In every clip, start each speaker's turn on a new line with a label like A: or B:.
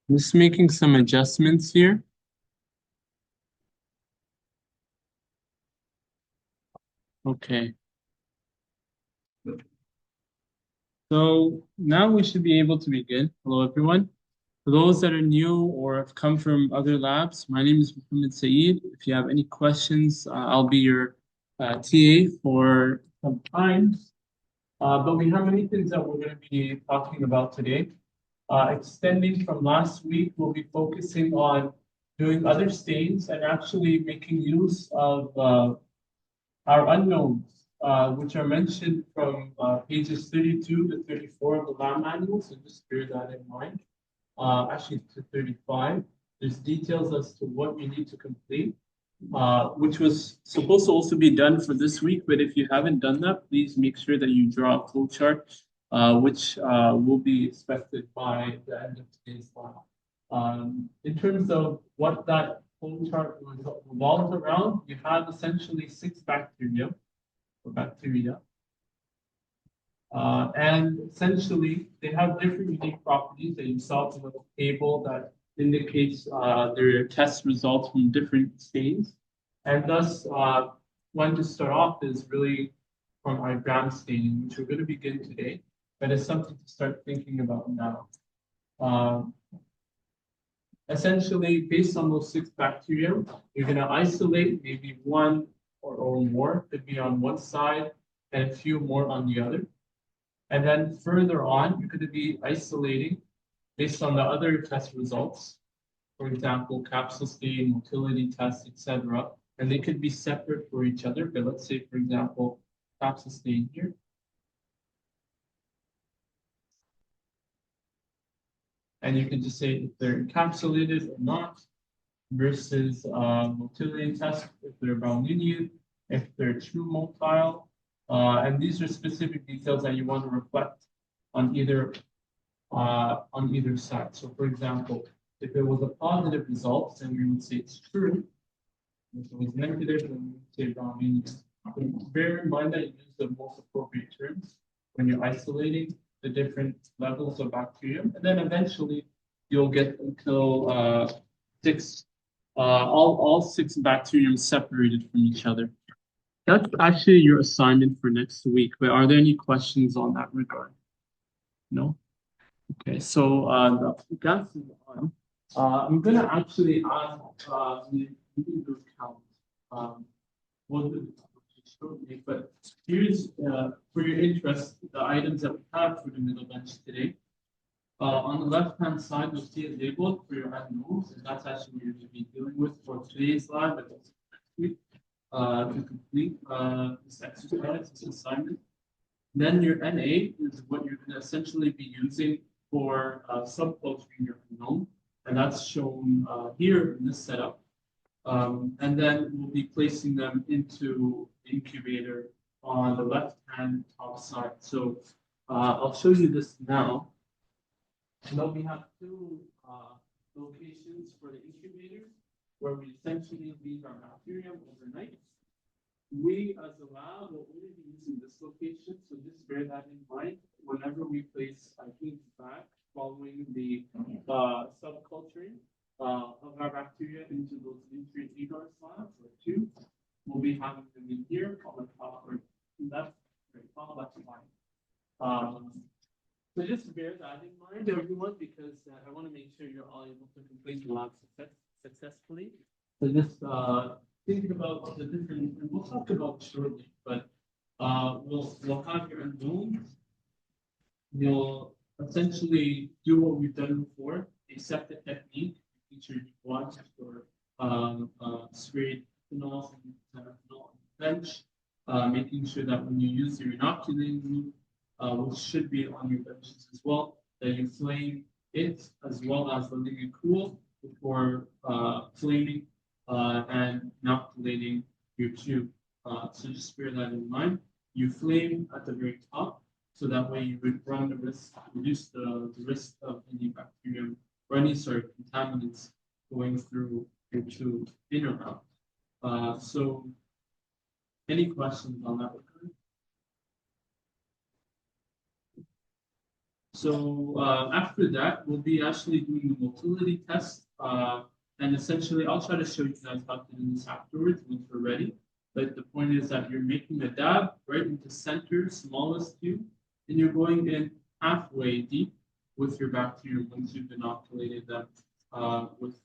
A: Just making some adjustments here. Okay. So now we should be able to begin. Hello, everyone. For those that are new or have come from other labs, my name is Muhammad Saeed. If you have any questions, I'll be your TA for some time. But we have many things that we're going to be talking about today. Extending from last week, we'll be focusing on doing other stains and actually making use of our unknowns, which are mentioned from pages 32 to 34 of the lab manual, so just bear that in mind. Actually, to 35, there's details as to what you need to complete, which was supposed to also be done for this week, but if you haven't done that, please make sure that you draw a flow chart, which will be expected by the end of today's lab. In terms of what that flow chart revolves around, you have essentially 6 bacteria or bacteria. And essentially, they have different unique properties that you saw in the table that indicates their test results from different stains. And thus, one to start off is really from our gram staining, which we're going to begin today, but it's something to start thinking about now. Essentially, based on those 6 bacteria, you're going to isolate maybe one or more, could be on one side, and a few more on the other. And then further on, you're going to be isolating based on the other test results, for example, capsule stain, motility tests, etc. And they could be separate for each other. But let's say, for example, capsule stain here. And you can just say if they're encapsulated or not, versus motility test, if they're Browninian, if they're true motile. And these are specific details that you want to reflect on either side. So for example, if it was a positive result, then we would say it's true. If it was negative, then we would say Browninian. Bear in mind that you use the most appropriate terms when you're isolating the different levels of bacteria. And then eventually you'll get until 6, all 6 bacterium separated from each other. That's actually your assignment for next week, but are there any questions on that regard? No? Okay, so that's one. I'm going to actually ask the count. We'll do it shortly, but here's, for your interest, the items that we have for the middle bench today. On the left-hand side, you'll see a label for your unknowns, and that's actually what you're going to be dealing with for today's lab, but also next week to complete this exercise, this assignment. Then your NA is what you're going to essentially be using for subculturing your unknown, and that's shown here in this setup. And then we'll be placing them into the incubator on the left-hand top side. So I'll show you this now. And then we have 2 locations for the incubator where we essentially leave our bacterium overnight. We, as a lab, will only be using this location, so just bear that in mind whenever we place genes back following the subculturing of our bacteria into those nutrient agar slabs, or 2. We'll be having them in here on the top or left, left line. So just bear that in mind, everyone, because I want to make sure you're all able to complete the lab successfully. So just thinking about the different, and we'll talk about it shortly, but we'll have your unknowns. You'll essentially do what we've done before, accept the technique, making sure you watch or sprayed ethanol on the bench, making sure that when you use your inoculating group, which should be on your benches as well, that you flame it as well as letting it cool before flaming and inoculating your tube. So just bear that in mind. You flame at the very top, so that way you would run the risk, reduce the risk of any bacterium or any contaminants going through your tube in or out. So any questions on that regard? So after that, we'll be actually doing the motility test. And essentially, I'll try to show you guys how to do this afterwards once we're ready. But the point is that you're making a dab right into center, smallest tube, and you're going in halfway deep with your bacteria once you've inoculated them with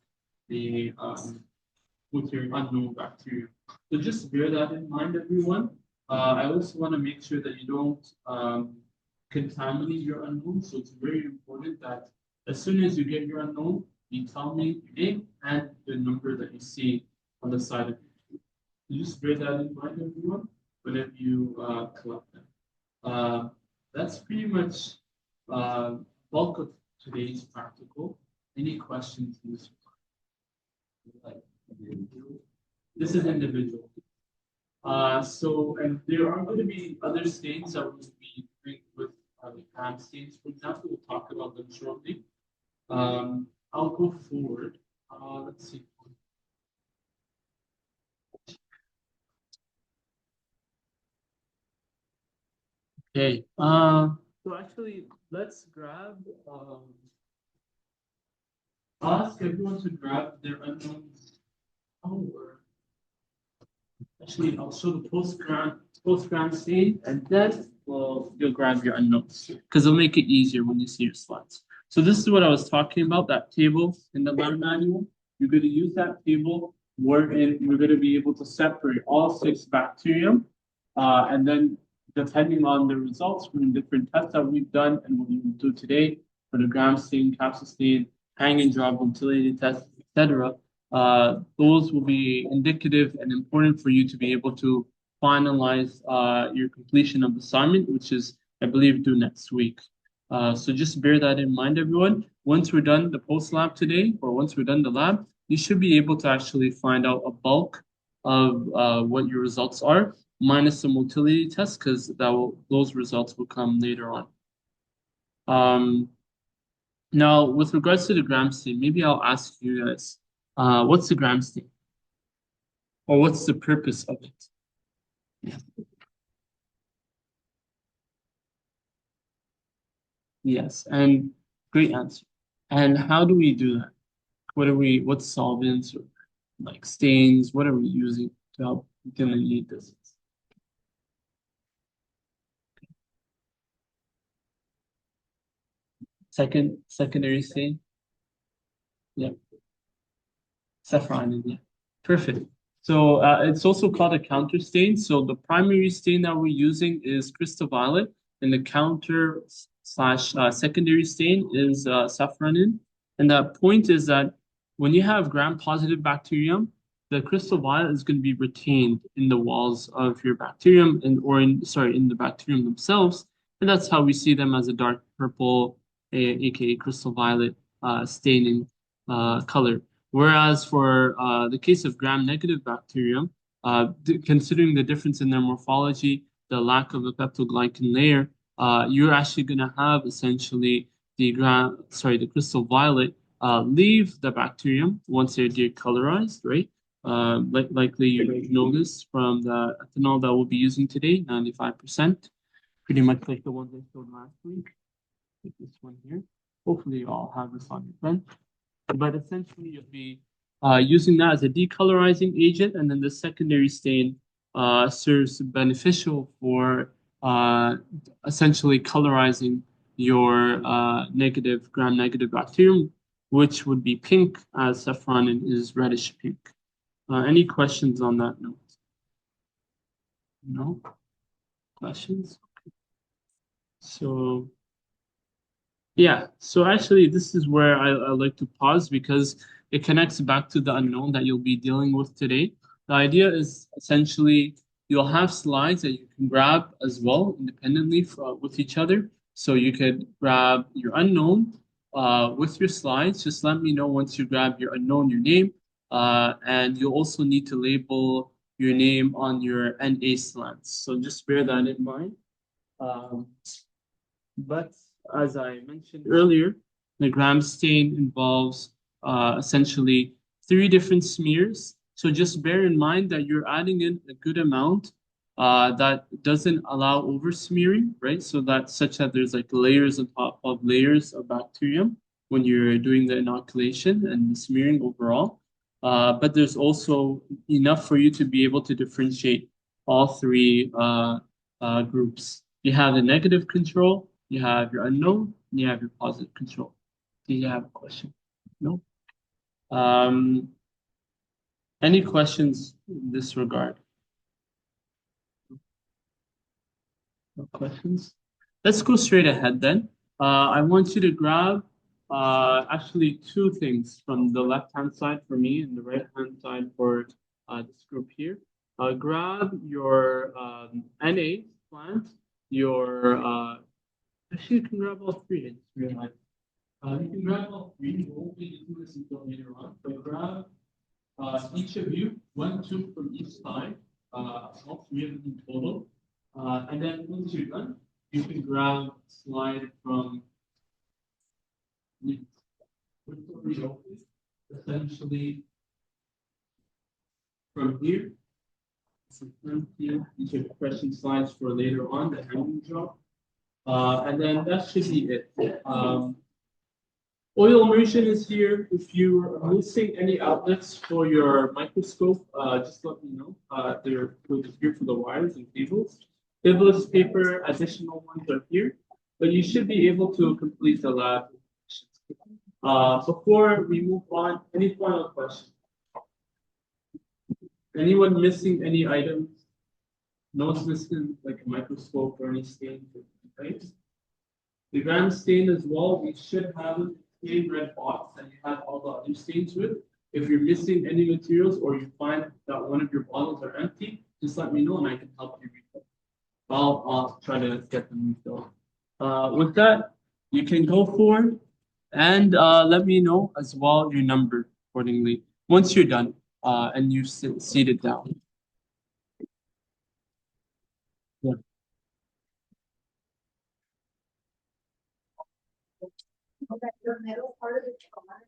A: the with your unknown bacteria. So just bear that in mind, everyone. I also want to make sure that you don't contaminate your unknown. So it's very important that as soon as you get your unknown, you tell me your name and the number that you see on the side of your tube. So just bear that in mind, everyone, whenever you collect them. That's pretty much bulk of today's practical. Any questions in this regard? This is individual. So, and there are going to be other stains that we'll be doing with the CAM stains, for example. We'll talk about them shortly. I'll go forward. Let's see. Okay. So actually, let's grab. I'll ask everyone to grab their unknown. Actually, I'll show the post-gram stain, and then you'll grab your unknowns because it'll make it easier when you see your slides. So this is what I was talking about, that table in the lab manual. You're going to use that table wherein we're going to be able to separate all 6 bacterium, and then depending on the results from different tests that we've done and what we will do today for the gram stain, capsule stain, hang and drop, motility test, etc. Those will be indicative and important for you to be able to finalize your completion of assignment, which is, I believe, due next week. So just bear that in mind, everyone. Once we're done the post-lab today, or once we're done the lab, you should be able to actually find out a bulk of what your results are, minus the motility test, because those results will come later on. Now, with regards to the gram stain, maybe I'll ask you guys, what's the gram stain? Or what's the purpose of it? Yeah. Yes, and great answer. And how do we do that? What solvents or like stains, what are we using to help delineate this? Secondary stain? Yeah. Saffron, yeah. Perfect. So it's also called a counter stain. So the primary stain that we're using is crystal violet, and the counter slash secondary stain is saffronin. And the point is that when you have gram-positive bacterium, the crystal violet is going to be retained in the walls of your bacterium in the bacterium themselves. And that's how we see them as a dark purple, aka crystal violet staining color. Whereas for the case of gram-negative bacterium, considering the difference in their morphology, the lack of a peptidoglycan layer, you're actually going to have essentially the crystal violet leave the bacterium once they're decolorized, right? Likely you know this from the ethanol that we'll be using today, 95%, pretty much like the ones I showed last week. Like this one here. Hopefully you all have this on your bench. But essentially, you'll be using that as a decolorizing agent, and then the secondary stain serves beneficial for essentially colorizing your gram-negative bacterium, which would be pink, as saffronin is reddish pink. Any questions on that note? No? Questions? Okay. So yeah, so actually this is where I like to pause because it connects back to the unknown that you'll be dealing with today. The idea is essentially you'll have slides that you can grab as well independently with each other. So you could grab your unknown with your slides. Just let me know once you grab your unknown, your name, and you'll also need to label your name on your NA slants. So just bear that in mind. But as I mentioned earlier, the gram stain involves essentially 3 different smears. So just bear in mind that you're adding in a good amount that doesn't allow over smearing, right? So that such that there's like layers on top of layers of bacterium when you're doing the inoculation and the smearing overall. But there's also enough for you to be able to differentiate all three groups. You have the negative control, you have your unknown, and you have your positive control. Do you have a question? No? Um, any questions in this regard? No questions? Let's go straight ahead then. I want you to grab actually two things from the left-hand side for me and the right-hand side for this group here. Grab your NA plant, your actually you can grab all three. I just realized. You can grab all three. We won't be doing this until later on, but grab each of you one tube from each side, all three of them in total. And then once you're done, you can grab a slide from essentially from here. These are question slides for later on, the handling job. And then that should be it. Oil immersion is here. If you are missing any outlets for your microscope, just let me know. They're here for the wires and cables. Biblis paper, additional ones are here, but you should be able to complete the lab. Before we move on, any final questions? Anyone missing any items? No one's missing like a microscope or any stain, right? The gram stain as well, we should have a same red box that you have all the other stains with. If you're missing any materials or you find that one of your bottles are empty, just let me know and I can help you refill. I'll try to get them refilled. With that, you can go forward and let me know as well your number accordingly once you're done and you seat it down. Yeah.
B: Okay, your middle part of the chart.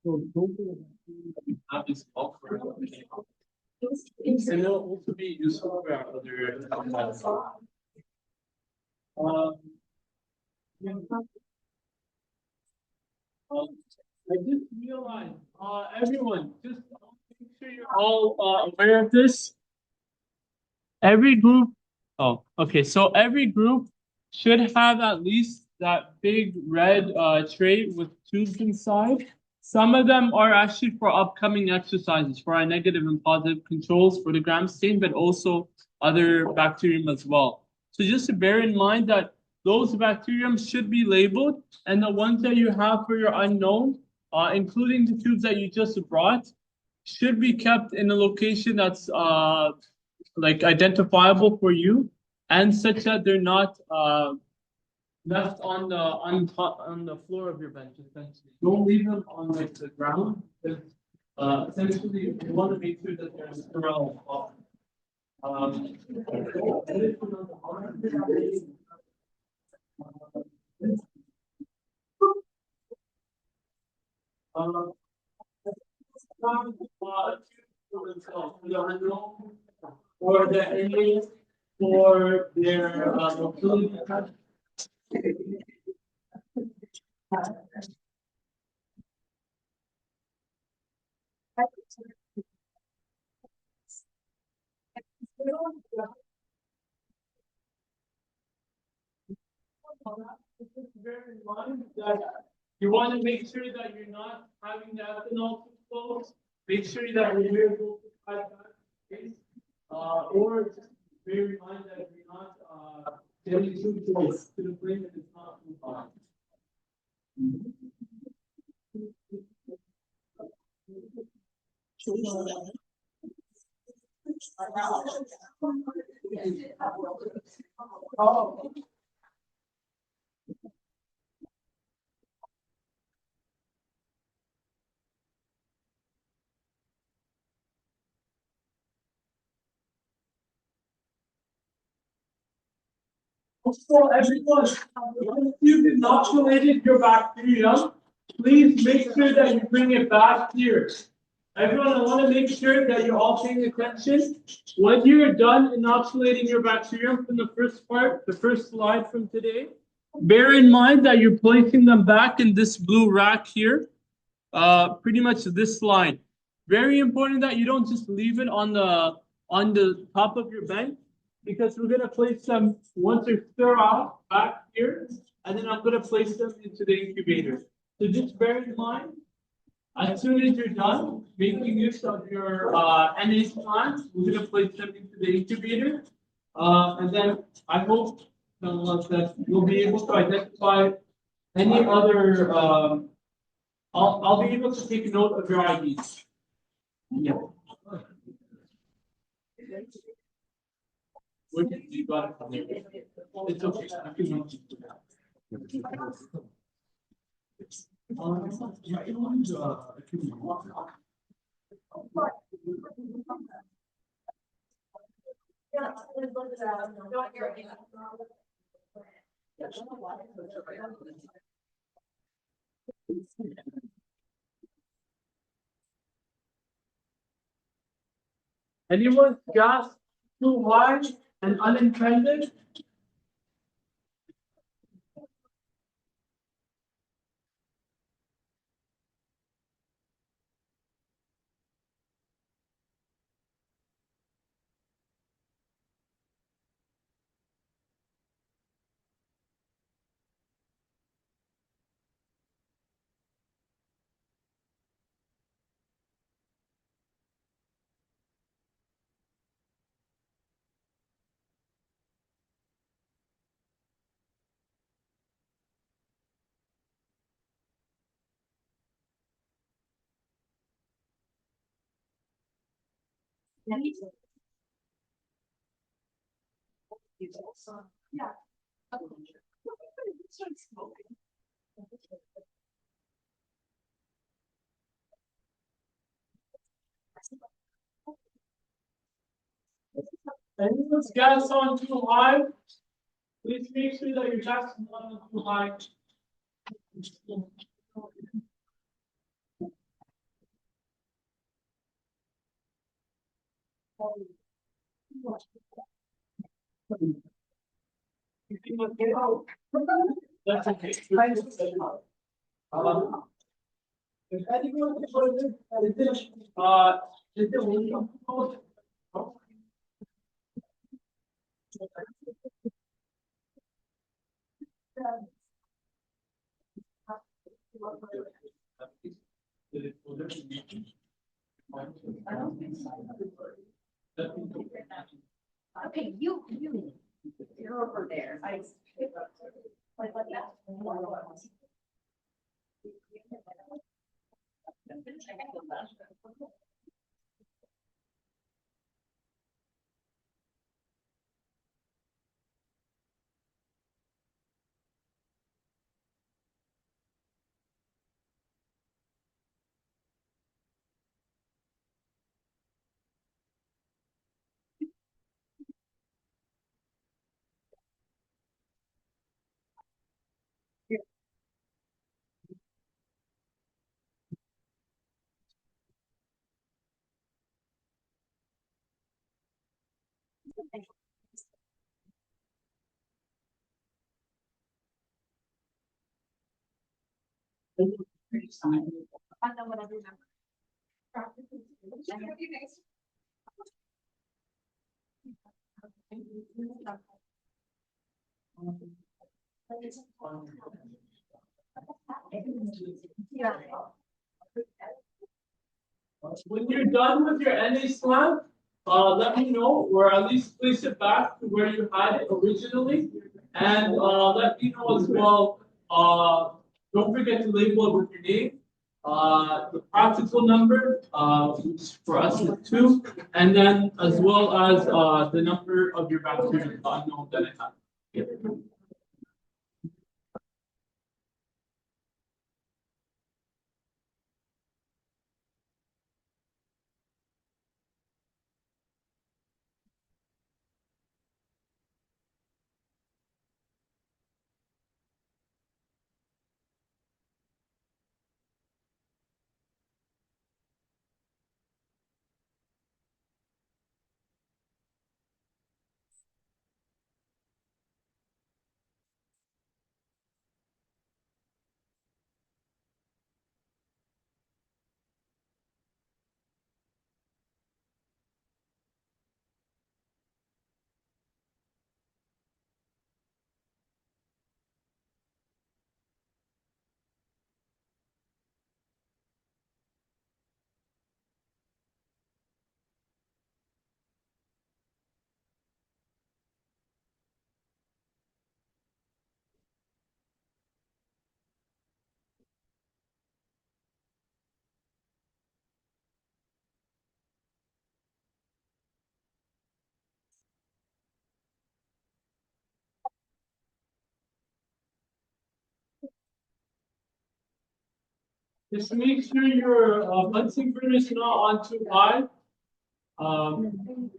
A: So have this offer. And it'll also be useful for our other yeah. I just realized, everyone, just make sure you're all aware of this. Every group, oh, okay, so every group should have at least that big red tray with tubes inside. Some of them are actually for upcoming exercises, for our negative and positive controls for the gram stain, but also other bacterium as well. So just to bear in mind that those bacterium should be labeled, and the ones that you have for your unknown, including the tubes that you just brought, should be kept in a location that's like identifiable for you, and such that they're not left on the floor of your bench. Essentially, don't leave them on like the ground. Because, essentially, you want to make sure that they're sterile. Or the for their motility. Just bear in mind that you want to make sure that you're not having the ethanol too close. Make sure that you're very close to 5 days. Or just bear in mind that you're not getting too close to the flame and it's not too hot. Oh. Also, everyone, once you've inoculated your bacteria, please make sure that you bring it back here. Everyone, I want to make sure that you're all paying attention. When you're done inoculating your bacterium from the first part, the first slide from today, bear in mind that you're placing them back in this blue rack here. Pretty much this slide. Very important that you don't just leave it on the top of your bench, because we're gonna place them once they're sterile back here, and then I'm gonna place them into the incubator. So just bear in mind, as soon as you're done making use of your NH plants, we're gonna place them into the incubator, and then I hope that you'll be able to identify any other. I'll be able to take note of your IDs. Yeah. You got it from there. It's okay. I can note Anyone's gas too high and unintended?
B: Yeah.
A: Anyone's gas on too high? Please make sure that your gas is not on too high. That's okay. If anyone is the window closed?
B: Okay, you're over there. Like that. I know what I remember. Yeah.
A: When you're done with your NA slam, let me know, or at least place it back to where you had it originally, and let me know as well. Don't forget to label it with your name, the practical number, which for us is 2, and then as well as the number of your bacteria unknown that I have. Yeah. Just make sure your Bunsen burner is not on too high. Um,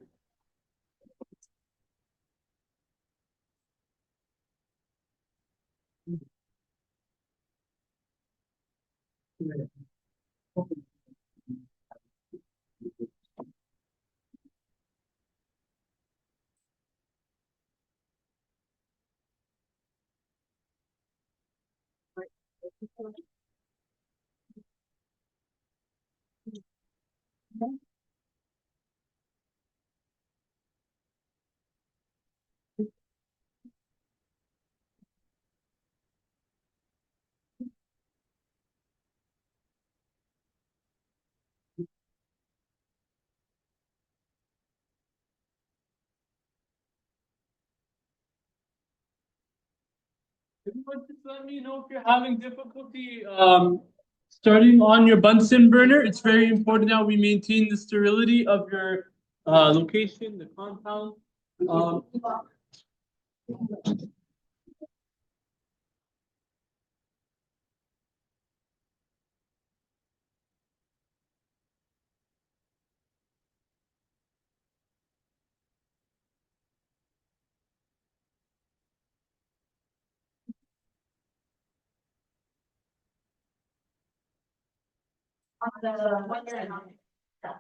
A: Everyone, just let me know if you're having difficulty starting on your Bunsen burner. It's very important that we maintain the sterility of your location, the compound. Um,
B: On the one year and on.
A: yeah.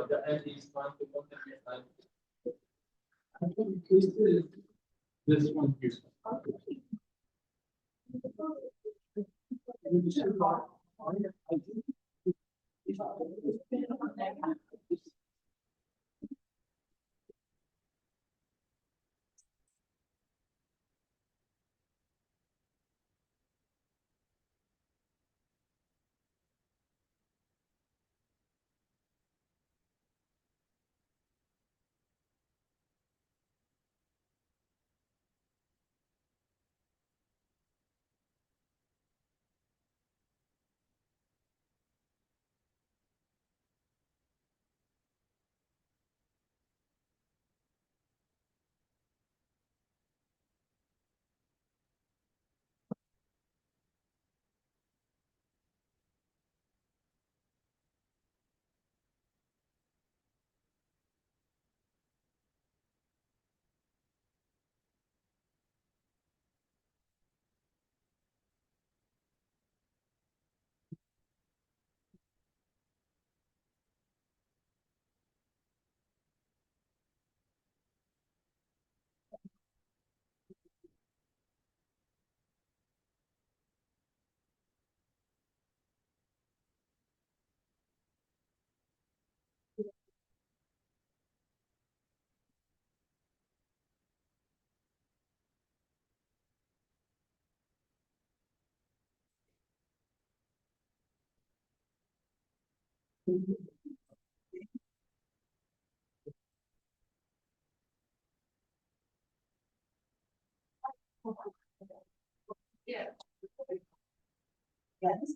A: The end is one to one and I think this one here.
B: Yes.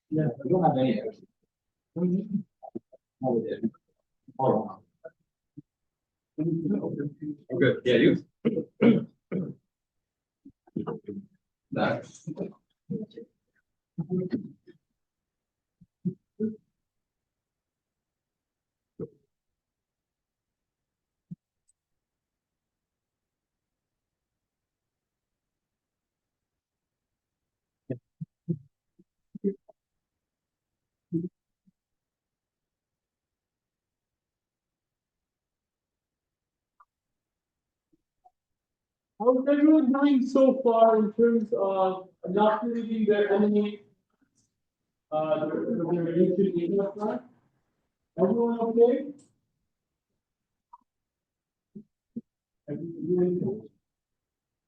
C: Yeah, we don't have any errors. Oh, we did. Oh. Okay, yeah, you. That.
A: How's everyone doing so far in terms of not reading their enemy, their ancient media plan? Everyone okay? Everyone okay?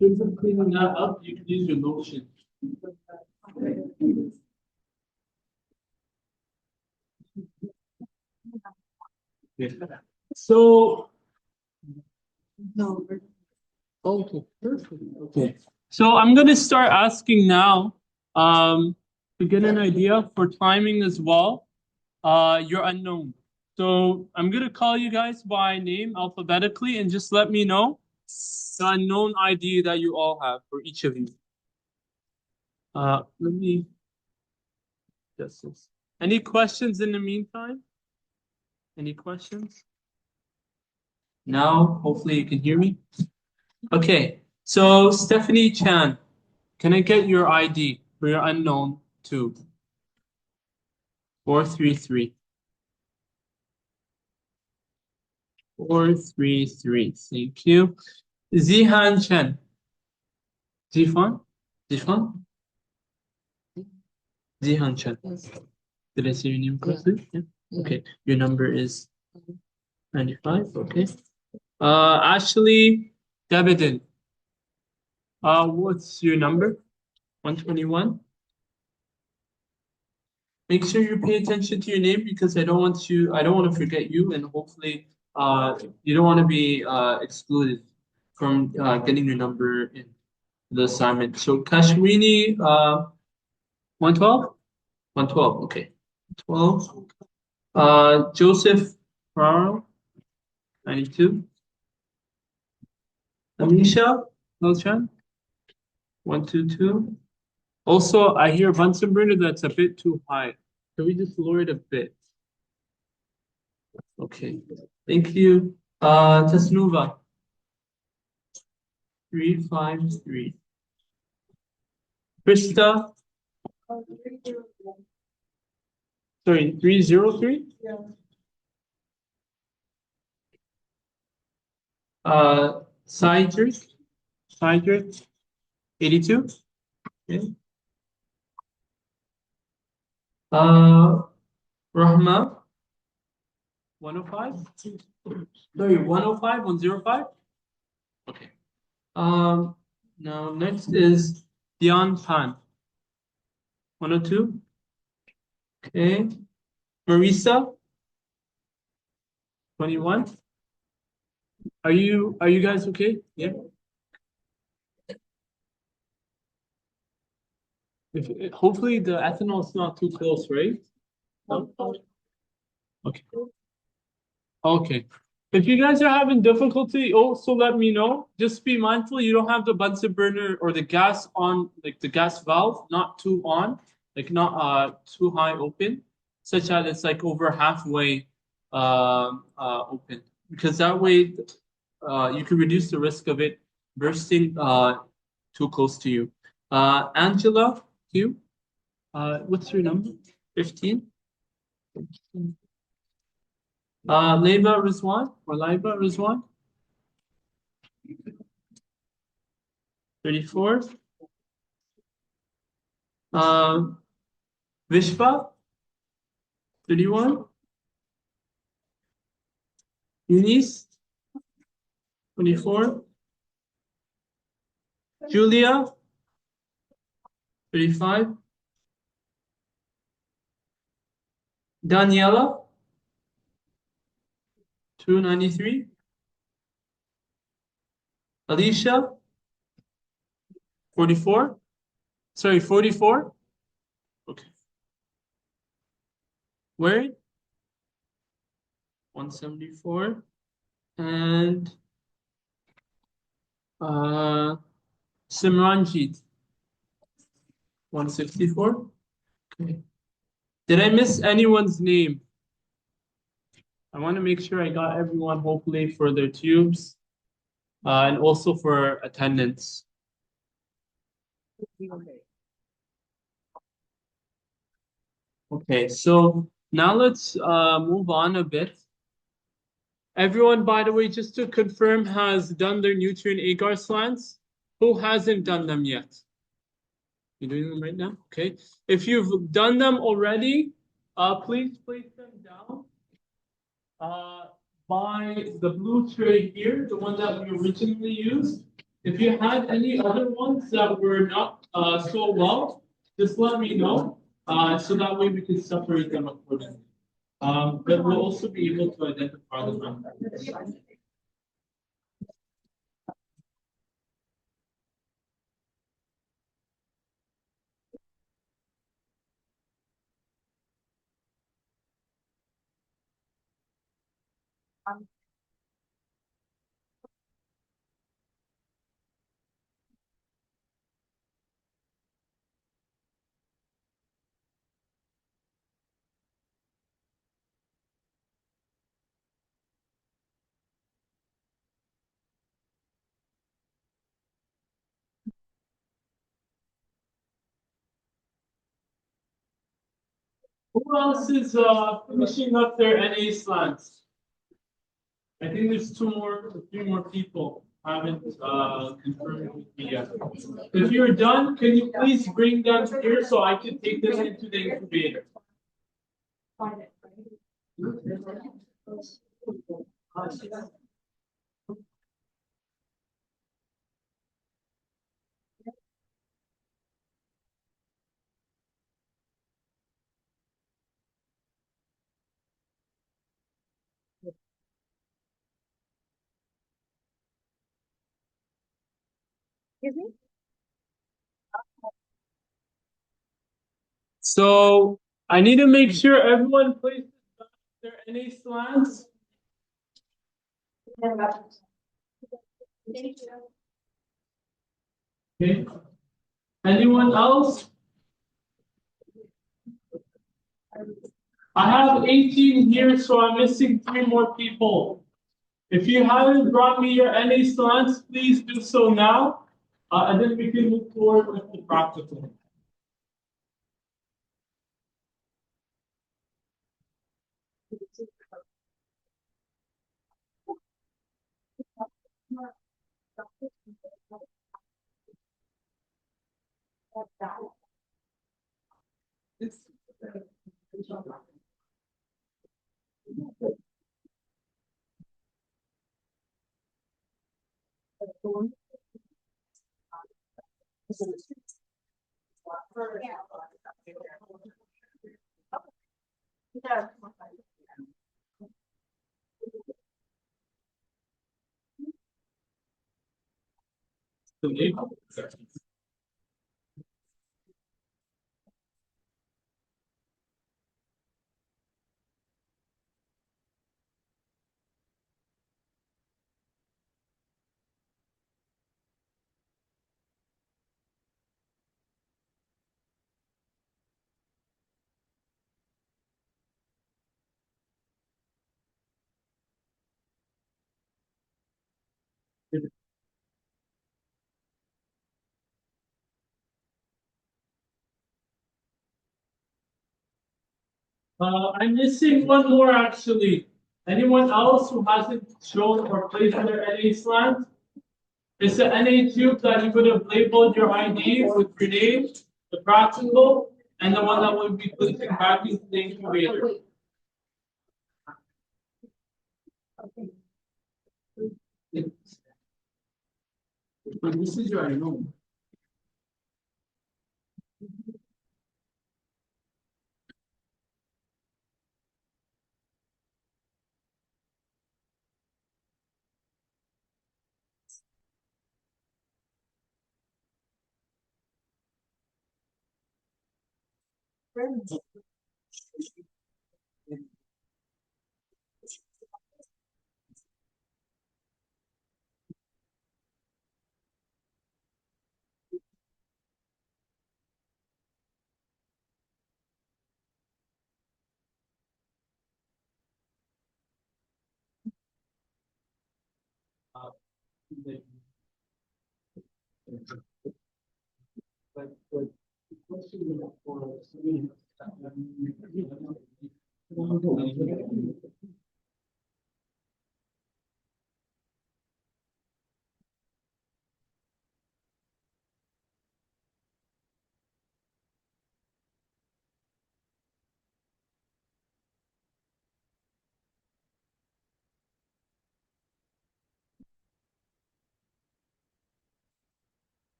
A: In terms of cleaning that up, you can use your lotion. Yeah. So, no. Okay, perfect. Okay. So I'm gonna start asking now, to get an idea for timing as well. You're unknown. So I'm gonna call you guys by name alphabetically and just let me know the unknown ID that you all have for each of you. Let me just this. Any questions in the meantime? Any questions? Now, hopefully you can hear me. Okay, so Stephanie Chan, can I get your ID for your unknown too? 433. 433. Thank you. Zihan Chen. Zifan? Zifan? Zihan Chan. Did I say your name correctly? Yeah. Okay. Your number is 95. Okay. Ashley Davidin. What's your number? 121. Make sure you pay attention to your name because I don't want to forget you, and hopefully you don't want to be excluded from getting your number in the assignment. So Kashmini 112? 112, okay. 12. Joseph Ferraro, 92. Amisha Beltran, 122. Also, I hear Bunsen burner that's a bit too high. Can we just lower it a bit? Okay, thank you. Tasnuva, 353. Krista, sorry, 303. Cydric, 82. Okay. Rahma, 105. Sorry, 105, 105. Okay. Now next is Dion Pan, 102. Okay. Marisa, 21. Are you guys okay? Yeah. Hopefully the ethanol is not too close, right? No? Okay. Okay. If you guys are having difficulty, also let me know. Just be mindful you don't have the Bunsen burner or the gas on, like the gas valve, not too on, like not too high open, such that it's like over halfway open. Because that way you can reduce the risk of it bursting too close to you. Angela Q, what's your number? 15. Laiba Rizwan or Laiba Rizwan, 34. Vishpa, 31. Eunice, 24. Julia, 35. Daniela, 293. Alicia, 44. Sorry, 44. Okay. Where? 174. And Simranjit, 164. Okay. Did I miss anyone's name? I want to make sure I got everyone, hopefully, for their tubes and also for attendance. Okay, so now let's move on a bit. Everyone, by the way, just to confirm, has done their nutrient agar slants. Who hasn't done them yet? You're doing them right now? Okay. If you've done them already, please place them down by the blue tray here, the one that we originally used. If you had any other ones that were not so well, just let me know so that way we can separate them accordingly. But we'll also be able to identify them. Who else is finishing up their NA slants? I think there's 3 more people. haven't confirmed with me yet. If you're done, can you please bring them here so I can take them into the incubator?
B: Excuse me?
A: So I need to make sure everyone places their NA slants.
B: Thank you.
A: Okay. Anyone else? I have 18 here, so I'm missing 3 more people. If you haven't brought me your NA slants, please do so now, and then we can move forward with the practical. I'm missing one more actually. Anyone else who hasn't shown or placed their NA slant? It's an NA tube that you would have labeled your ID with your name, the practical, and the one that will be placing back into the incubator. This is your ID.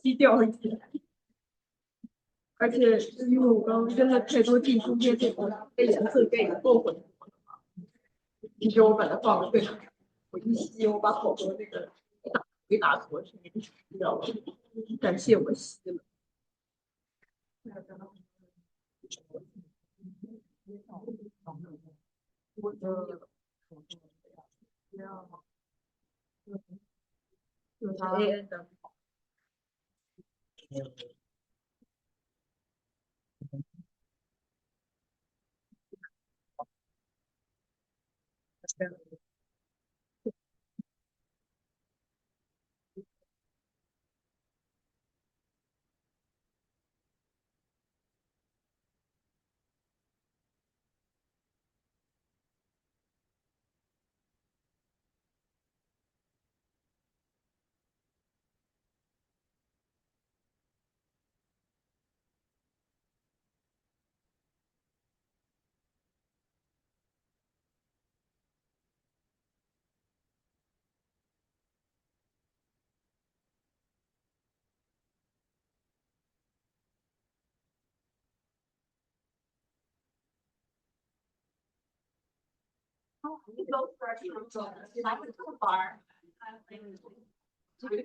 D: 低调一点，而且因为我刚刚真的太多进中间这个被颜色给够混，其实我把它放的非常少，我一吸我把好多那个给打错是那个掉了。感谢我洗了。我的有啥 AN 的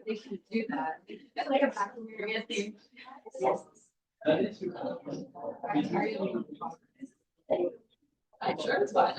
D: ？They
B: should do that. It's like a bacteria thing. Yes. I'm sure it's fine.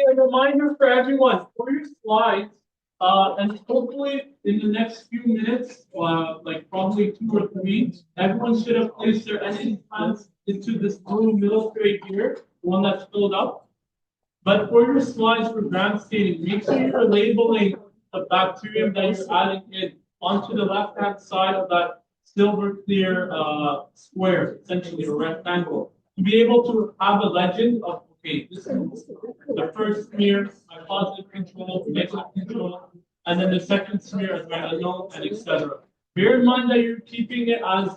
A: A reminder for everyone, for your slides, and hopefully in the next few minutes, like probably 2 or 3, everyone should have placed their energy plans into this blue middle tray here, the one that's filled up. But for your slides for ground stating, make sure you're labeling the bacterium that you're adding in onto the left-hand side of that silver clear square, essentially a rectangle, to be able to have a legend of, okay, this is the first smear, my positive control, negative control, and then the second smear as my unknown, and etc. Bear in mind that you're keeping it as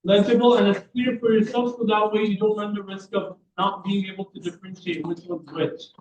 A: legible and as clear for yourself, so that way you don't run the risk of not being able to differentiate which one's which.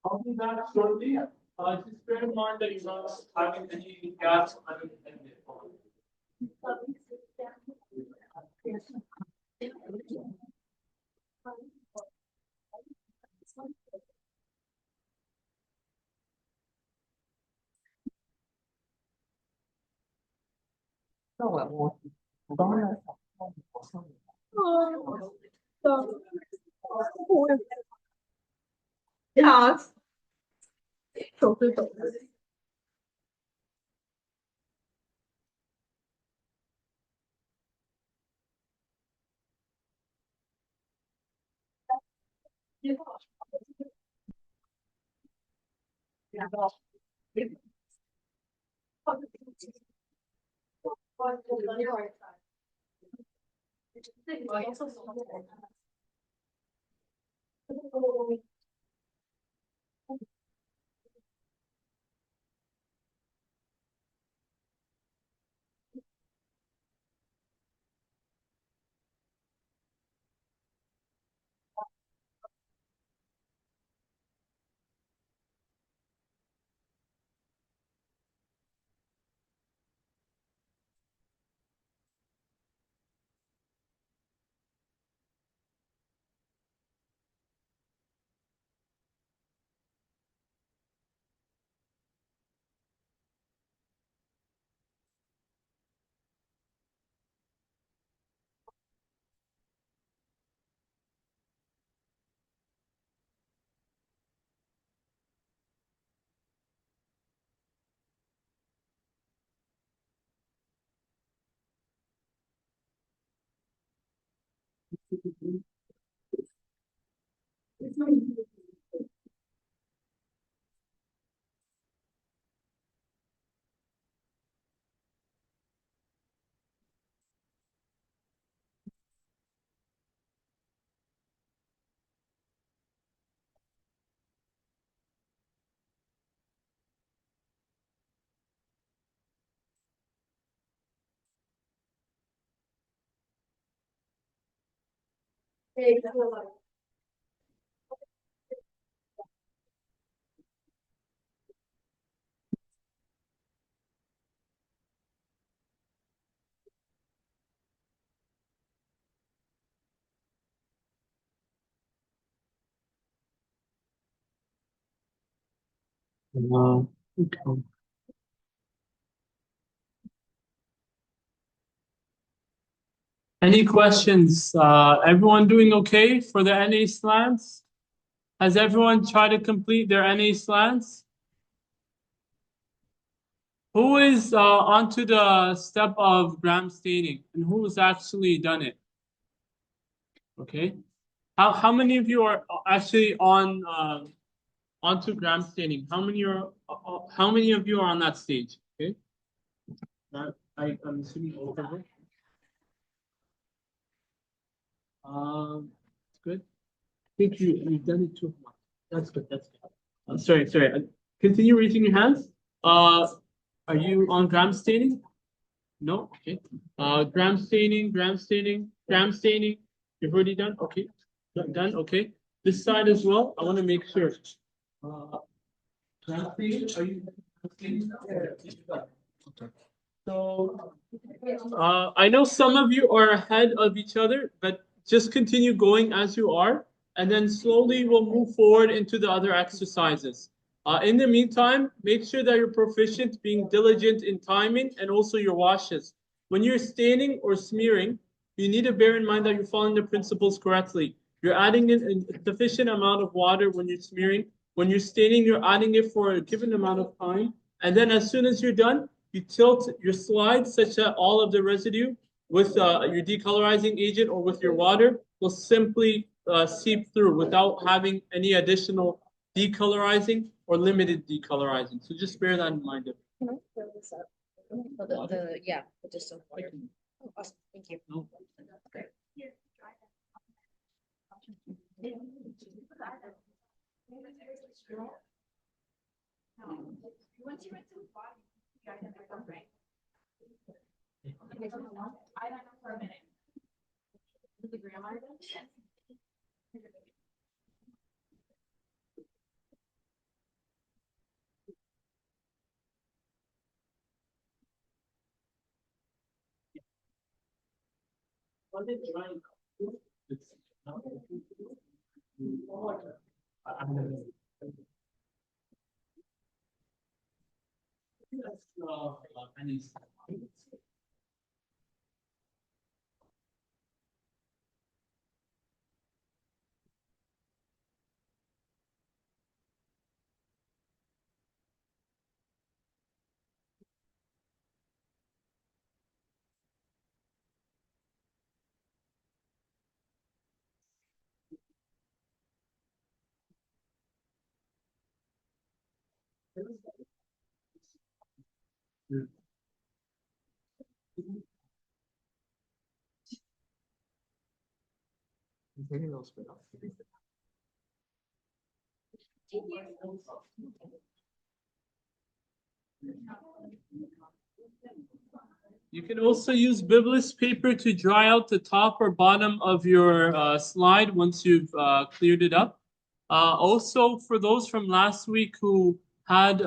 A: I'll be back shortly. Just bear in mind that you're not having any gas unintended.
D: Yeah. 手是抖的。
A: Any questions? Everyone doing okay for the NA slants? Has everyone tried to complete their NA slants? Who is onto the step of gram staining and who has actually done it? Okay. How many of you are actually on onto gram staining? How many of you are on that stage? Okay. I'm assuming all of them. It's good. I think you've done it too much. That's good. That's good. Sorry. Continue raising your hands. Are you on gram staining? No? Okay. Gram staining. You've already done? Okay. Done? Okay. This side as well. I want to make sure. Gram staining? Are you staining now? Okay. So, I know some of you are ahead of each other, but just continue going as you are, and then slowly we'll move forward into the other exercises. In the meantime, make sure that you're proficient, being diligent in timing, and also your washes. When you're staining or smearing, you need to bear in mind that you're following the principles correctly. You're adding in a sufficient amount of water when you're smearing. When you're staining, you're adding it for a given amount of time. And then as soon as you're done, you tilt your slide such that all of the residue with your decolorizing agent or with your water will simply seep through without having any additional decolorizing or limited decolorizing. So just bear that in mind.
B: Can I fill this up? Yeah, just some water. Oh, awesome. Thank you.
A: No.
B: Great.
E: Once you went to the body, you guys have to come right. I don't know for a minute. Is the grandma? Yes.
A: You can also use Biblis paper to dry out the top or bottom of your slide once you've cleared it up. Also, for those from last week who had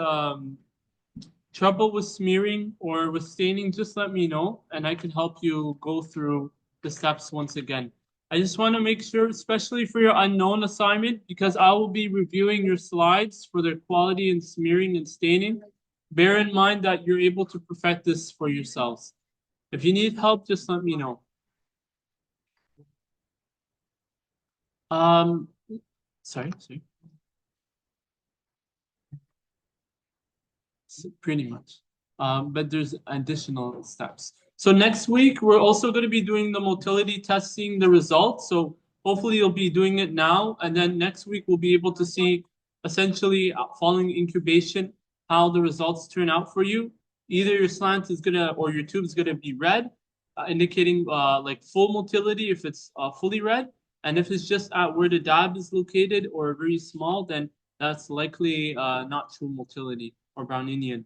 A: trouble with smearing or with staining, just let me know and I can help you go through the steps once again. I just want to make sure, especially for your unknown assignment, because I will be reviewing your slides for their quality in smearing and staining. Bear in mind that you're able to perfect this for yourselves. If you need help, just let me know. Sorry. Pretty much. But there's additional steps. So next week, we're also going to be doing the motility testing, the results. So hopefully you'll be doing it now. And then next week, we'll be able to see essentially following incubation, how the results turn out for you. Either your slant is going to, or your tube is going to be red, indicating like full motility if it's fully red. And if it's just at where the dab is located or very small, then that's likely not true motility or Browninian.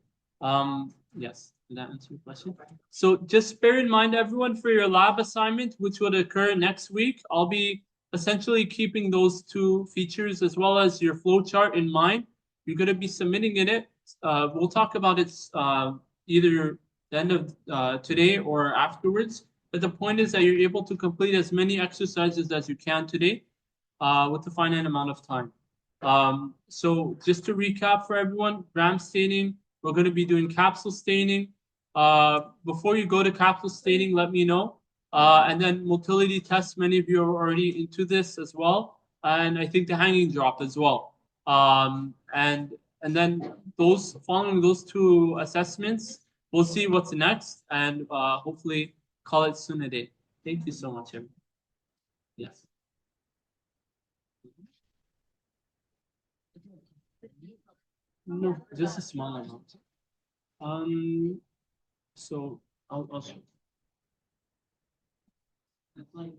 A: Yes, did that answer your question? So just bear in mind, everyone, for your lab assignment, which would occur next week, I'll be essentially keeping those two features as well as your flow chart in mind. You're going to be submitting it. We'll talk about it either the end of today or afterwards. But the point is that you're able to complete as many exercises as you can today with a finite amount of time. So just to recap for everyone, gram staining, we're going to be doing capsule staining. Before you go to capsule staining, let me know. And then motility tests, many of you are already into this as well. And I think the hanging drop as well. And then following those two assessments, we'll see what's next and hopefully call it soon a day. Thank you so much, Em. Yes. No, just a small amount. So I'll show. It's like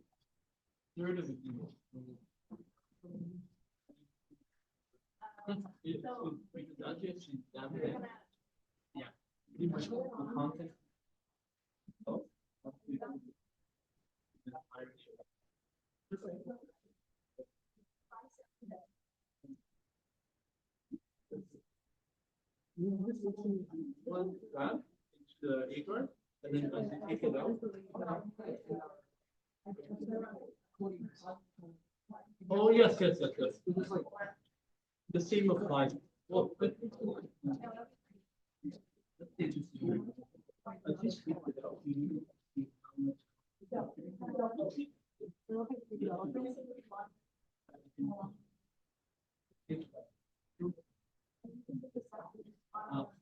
A: third of the kilo. Yeah. Pretty much the content. Oh. One grab into the acorn, and then as you take it out. Oh, yes. The same applies. Well, I just figured it out.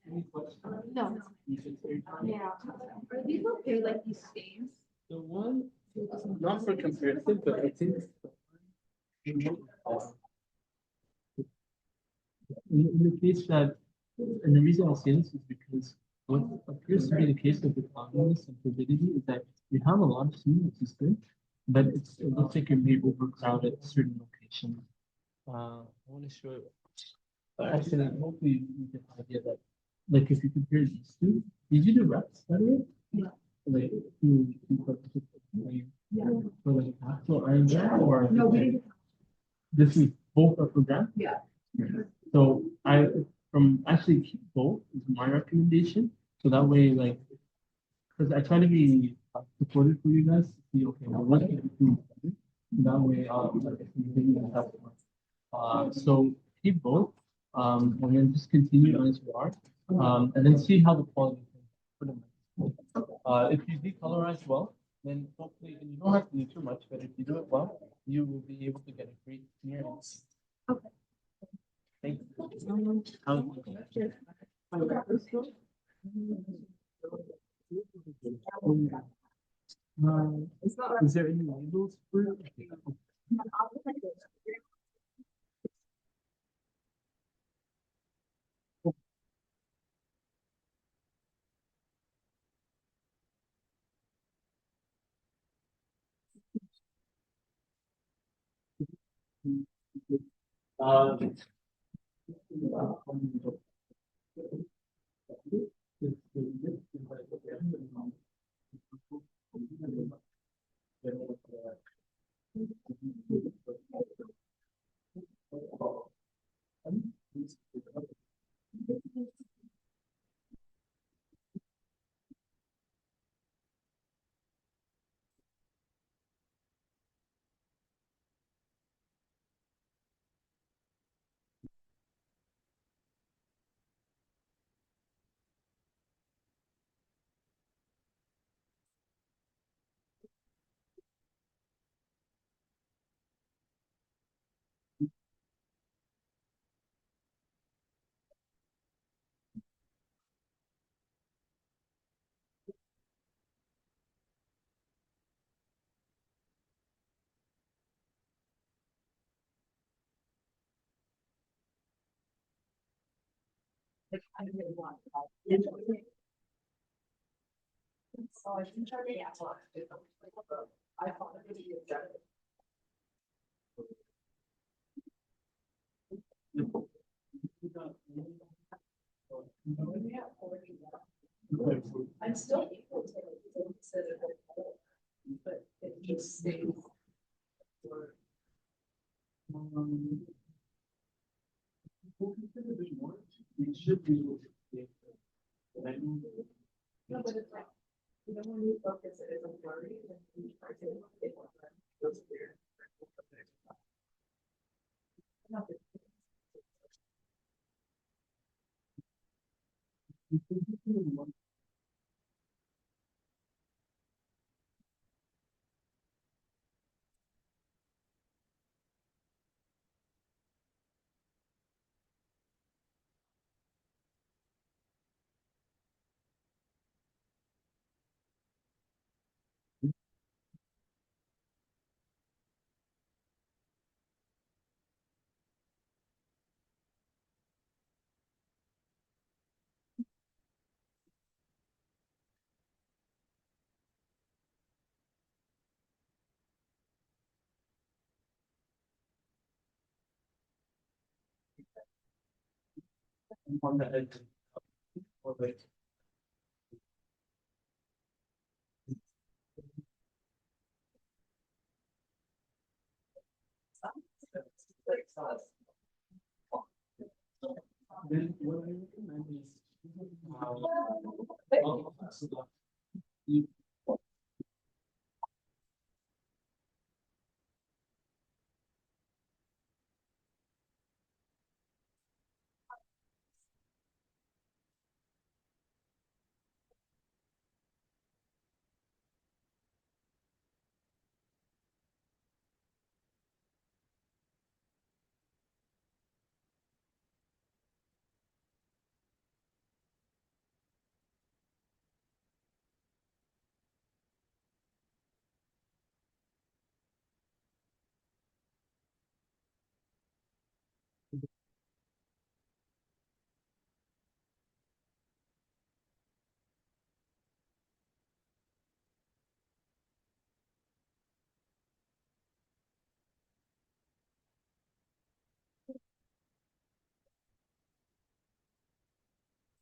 A: Any questions?
B: No. Yeah. Are these okay, like these stains?
A: The one, not for comparison, but I think in the case that, and the reason I say this is because what appears to be the case of the cloudiness and turbidity is that you have a lot of steam, which is good, but it looks like it may overcrowd at certain locations. I want to show it. Actually, hopefully you get the idea that, like, if you compare these two, did you do reps, by the way?
D: Yeah.
A: Like, two
D: Yeah.
A: for like actual iron jam or?
D: No, we didn't.
A: This is both are for grams?
D: Yeah.
A: So actually keep both is my recommendation. So that way, like, because I try to be supportive for you guys to see, okay, well, what can we do better? That way, so keep both, and then just continue as you are, and then see how the quality is. If you decolorize well, then hopefully, and you don't have to do too much, but if you do it well, you will be able to get a great experience.
D: Okay.
A: Thank you. Is there any labels for it?
B: I'm still able to consider it, but it just stays.
A: We should be able to.
B: No, but it's like, you know, when you focus it as a blurry, then you try to look at it. That's weird. No, but-
A: on the edge. Or like, then what I recommend is, you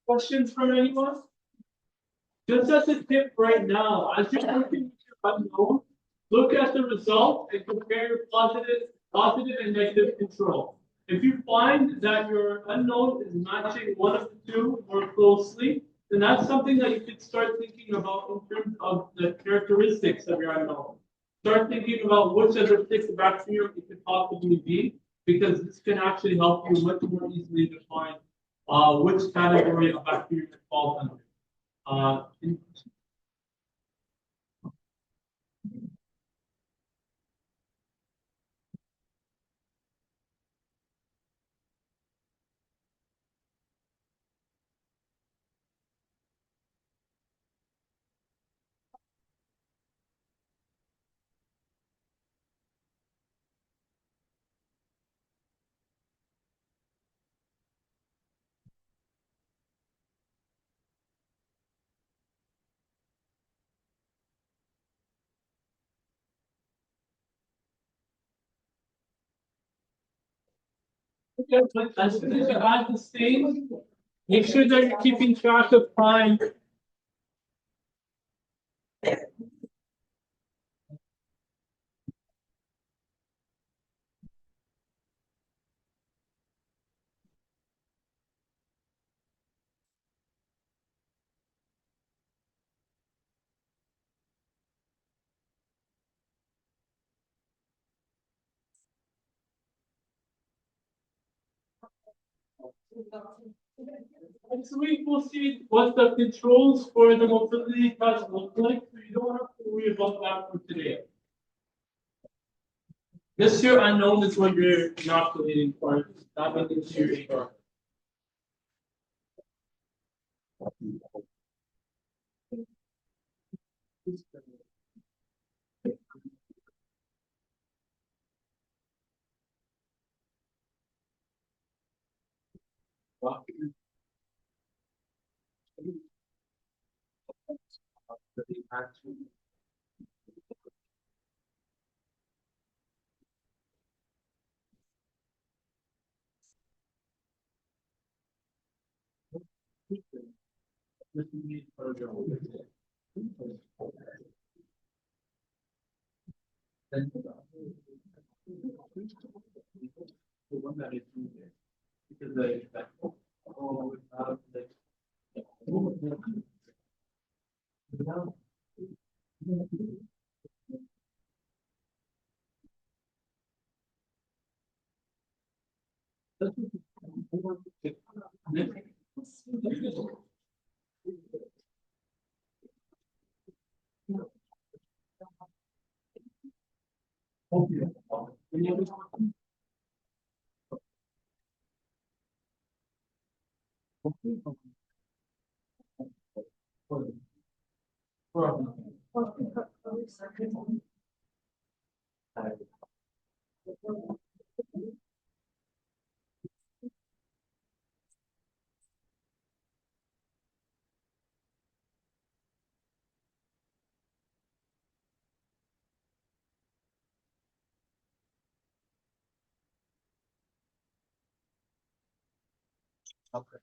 A: questions from anyone? Just as a tip right now, as you're working with your unknown, look at the result and compare your positive and negative control. If you find that your unknown is matching one of the two more closely, then that's something that you could start thinking about in terms of the characteristics of your unknown. Start thinking about which of the 6 bacteria it could possibly be, because this can actually help you much more easily define which category of bacteria it falls under. As soon as you add the stain, make sure that you're keeping track of time. Next week we'll see what the controls for the mobility test look like, so you don't have to worry about that for today. This year unknown is what you're inoculating for, not making sure you are. The one that is in there, because
C: Okay.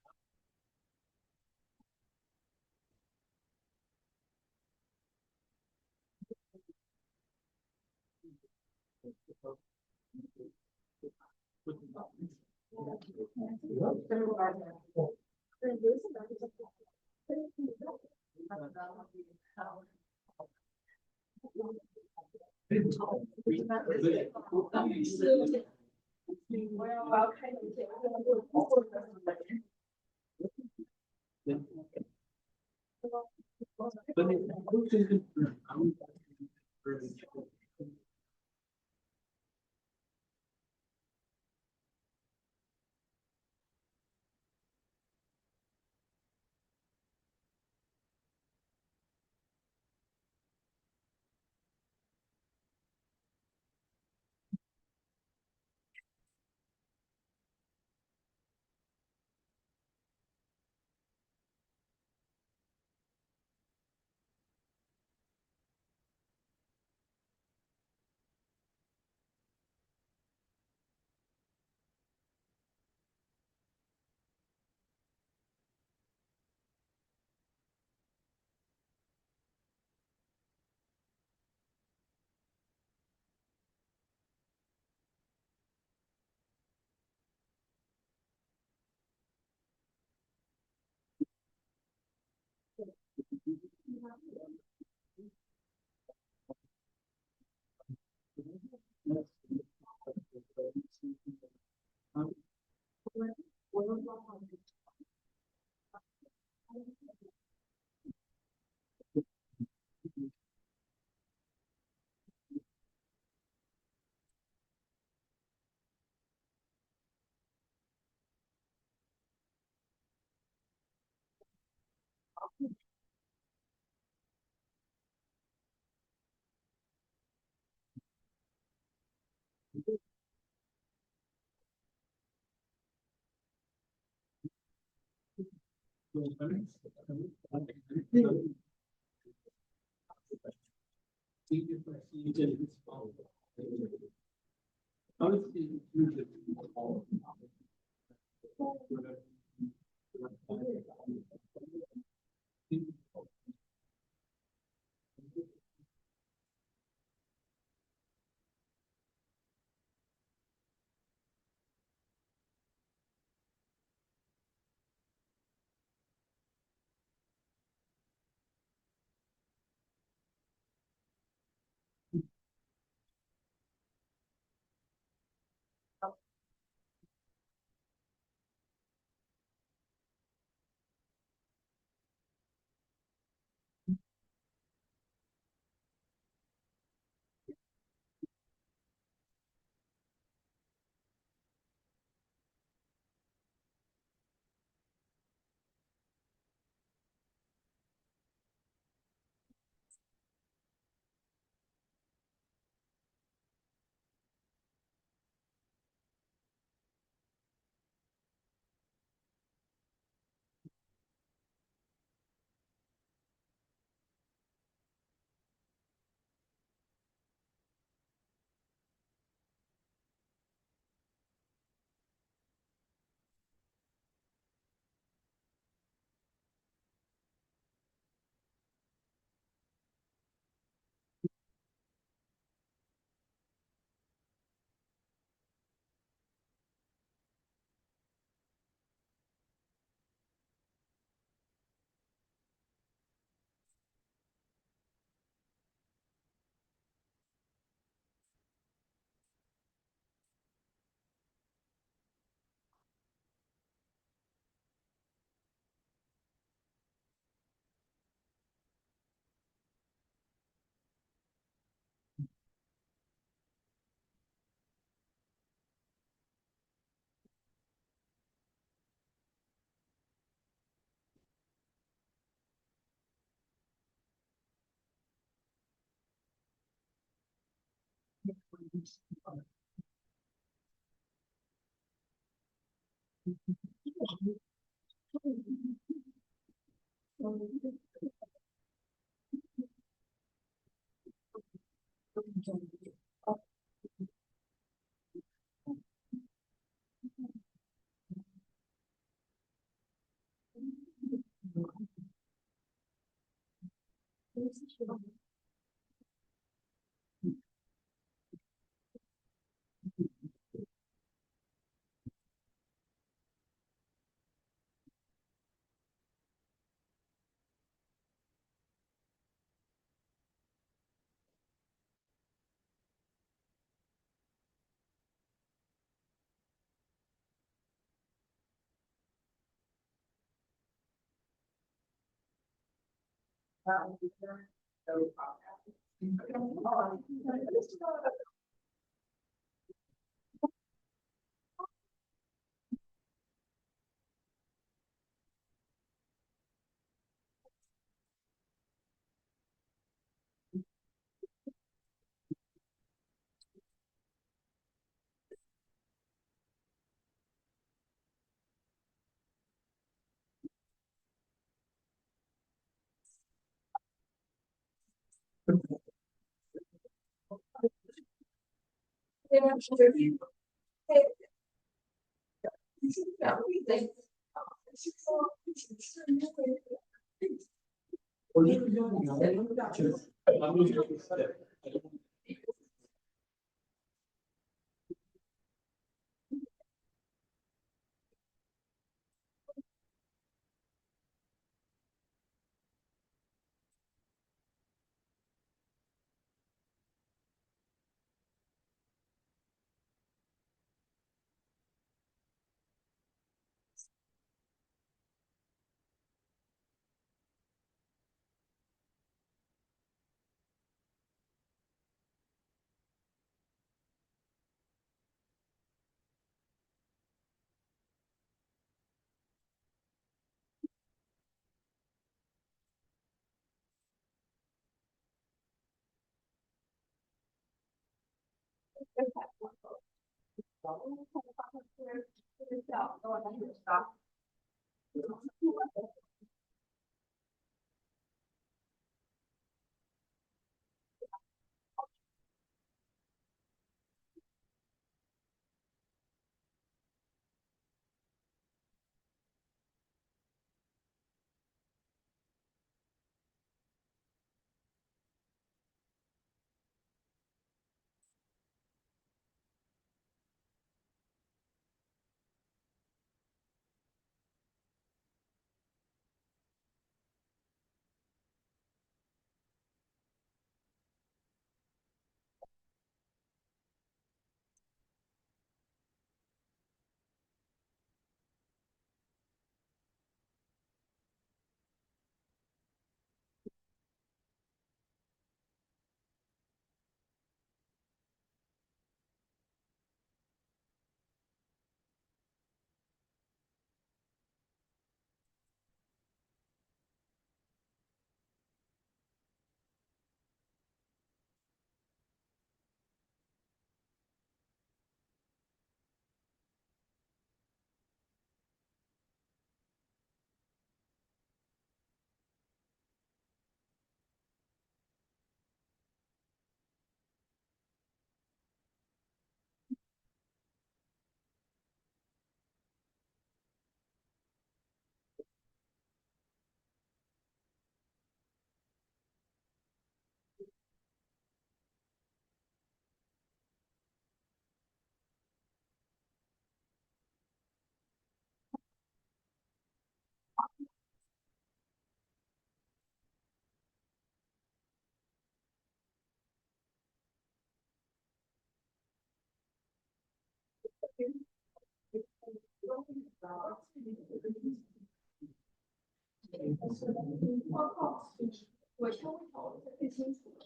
B: 我稍微讨论太清楚了，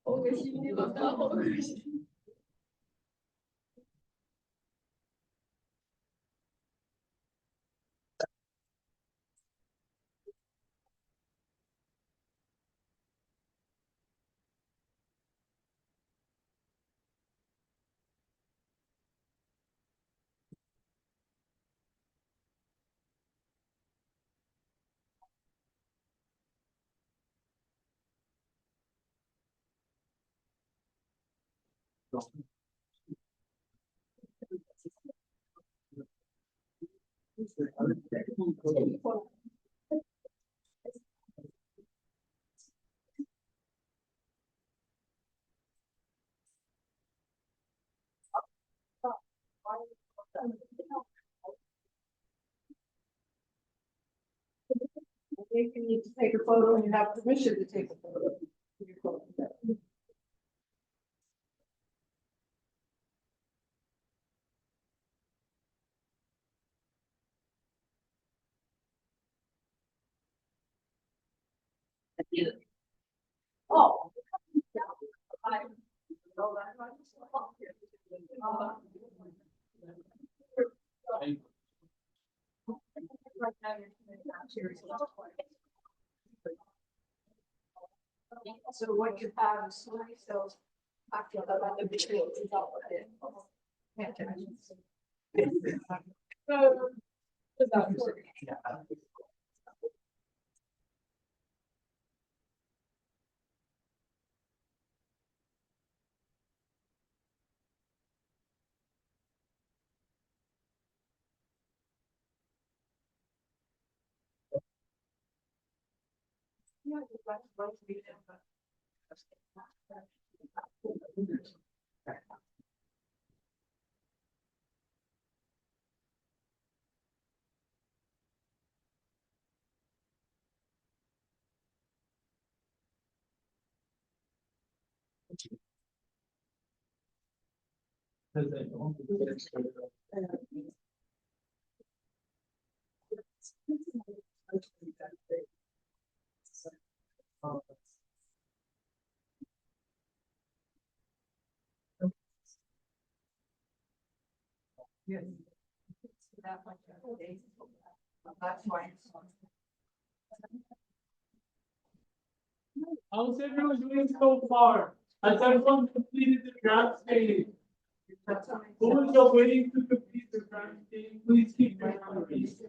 B: 好恶心，那个好恶心。
D: I think you need to take a photo and you have permission to take a photo.
B: Oh. So what you have is soy cells acting on the material is all of it. So, does that work? Yeah, that's supposed to be there. Yes. That's why.
A: How's everyone doing so far? Has everyone completed the draft stage? Who is still waiting to complete the draft stage? Please keep your hand raised.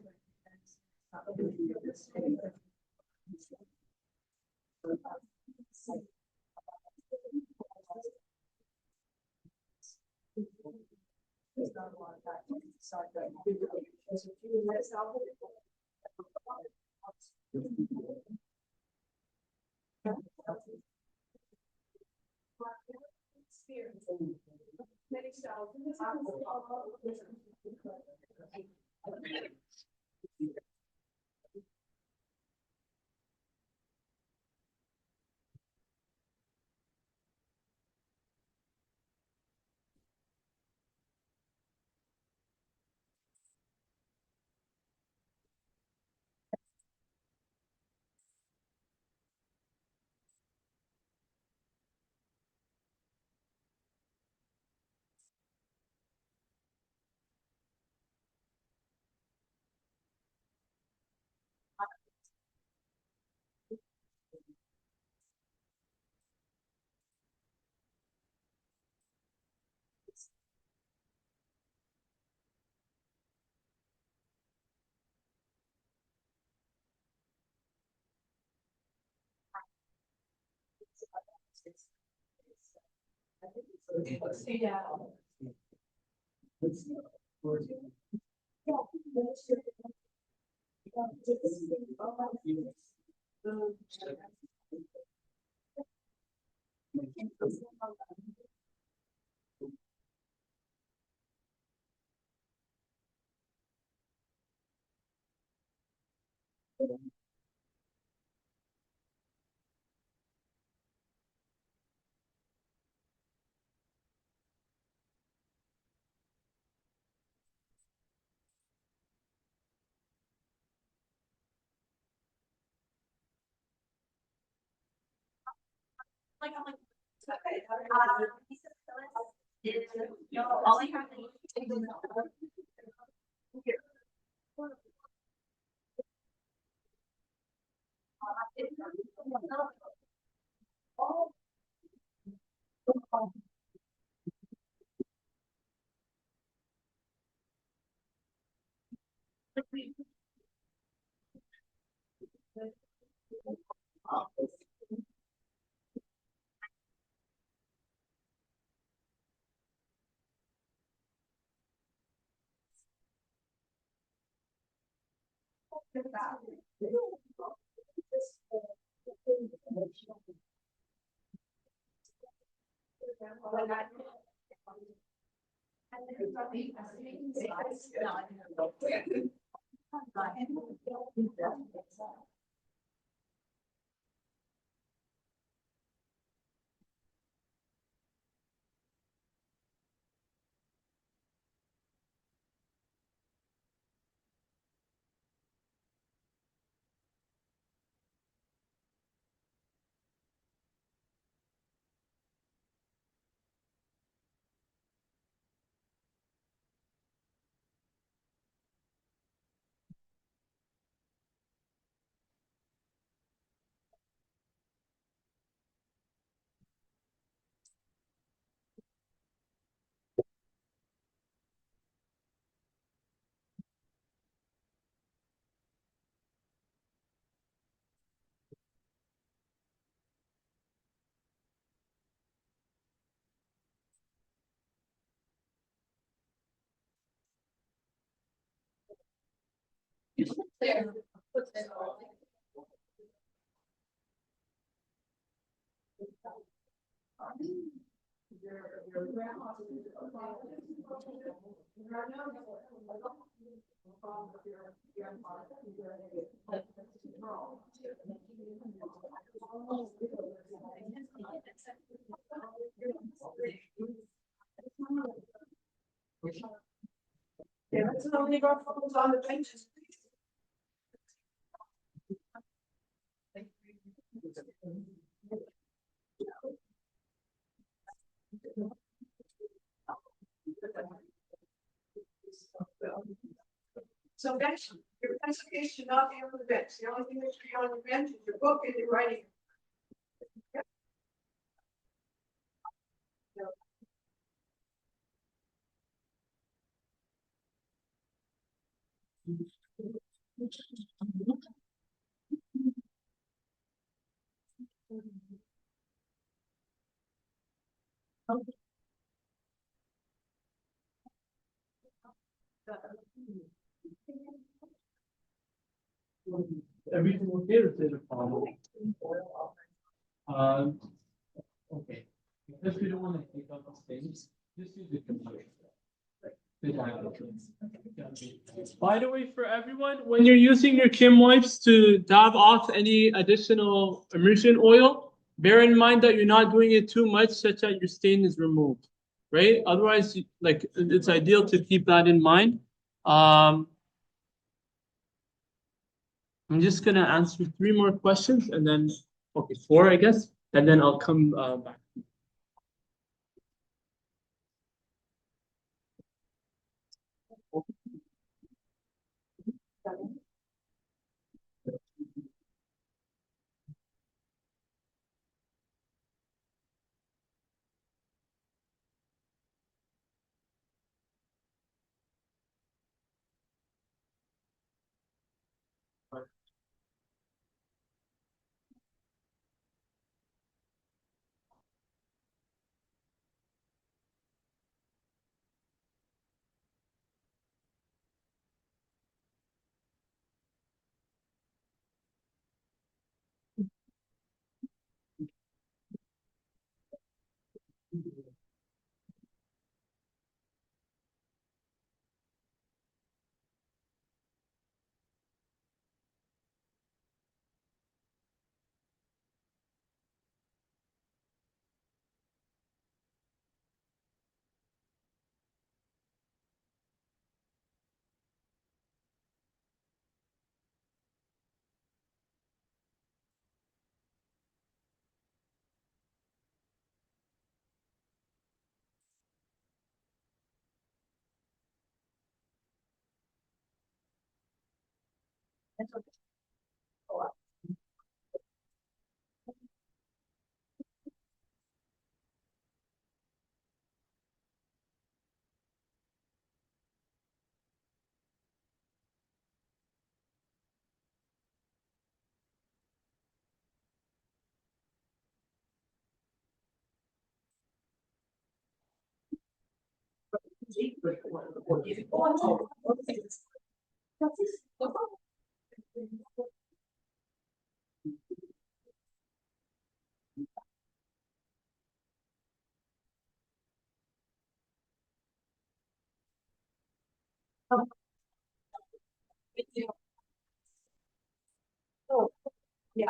B: Yeah.
E: Like, I'm like, okay, all I have to
B: There.
D: Yeah, let's not leave our phones on the benches, please. So next, your pencil case should not be on the bench. The only thing that should be on the bench is your book and your writing.
A: Everything okay, or is there a problem? Okay, because we don't want to take up the space, just use the computer. By the way, for everyone, when you're using your Kim wipes to dab off any additional immersion oil, bear in mind that you're not doing it too much such that your stain is removed, right? Otherwise, like, it's ideal to keep that in mind. I'm just gonna answer 3 more questions and then, okay, 4, I guess, and then I'll come back.
B: Oh, yeah.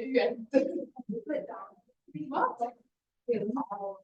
B: 远的，不会的，什么？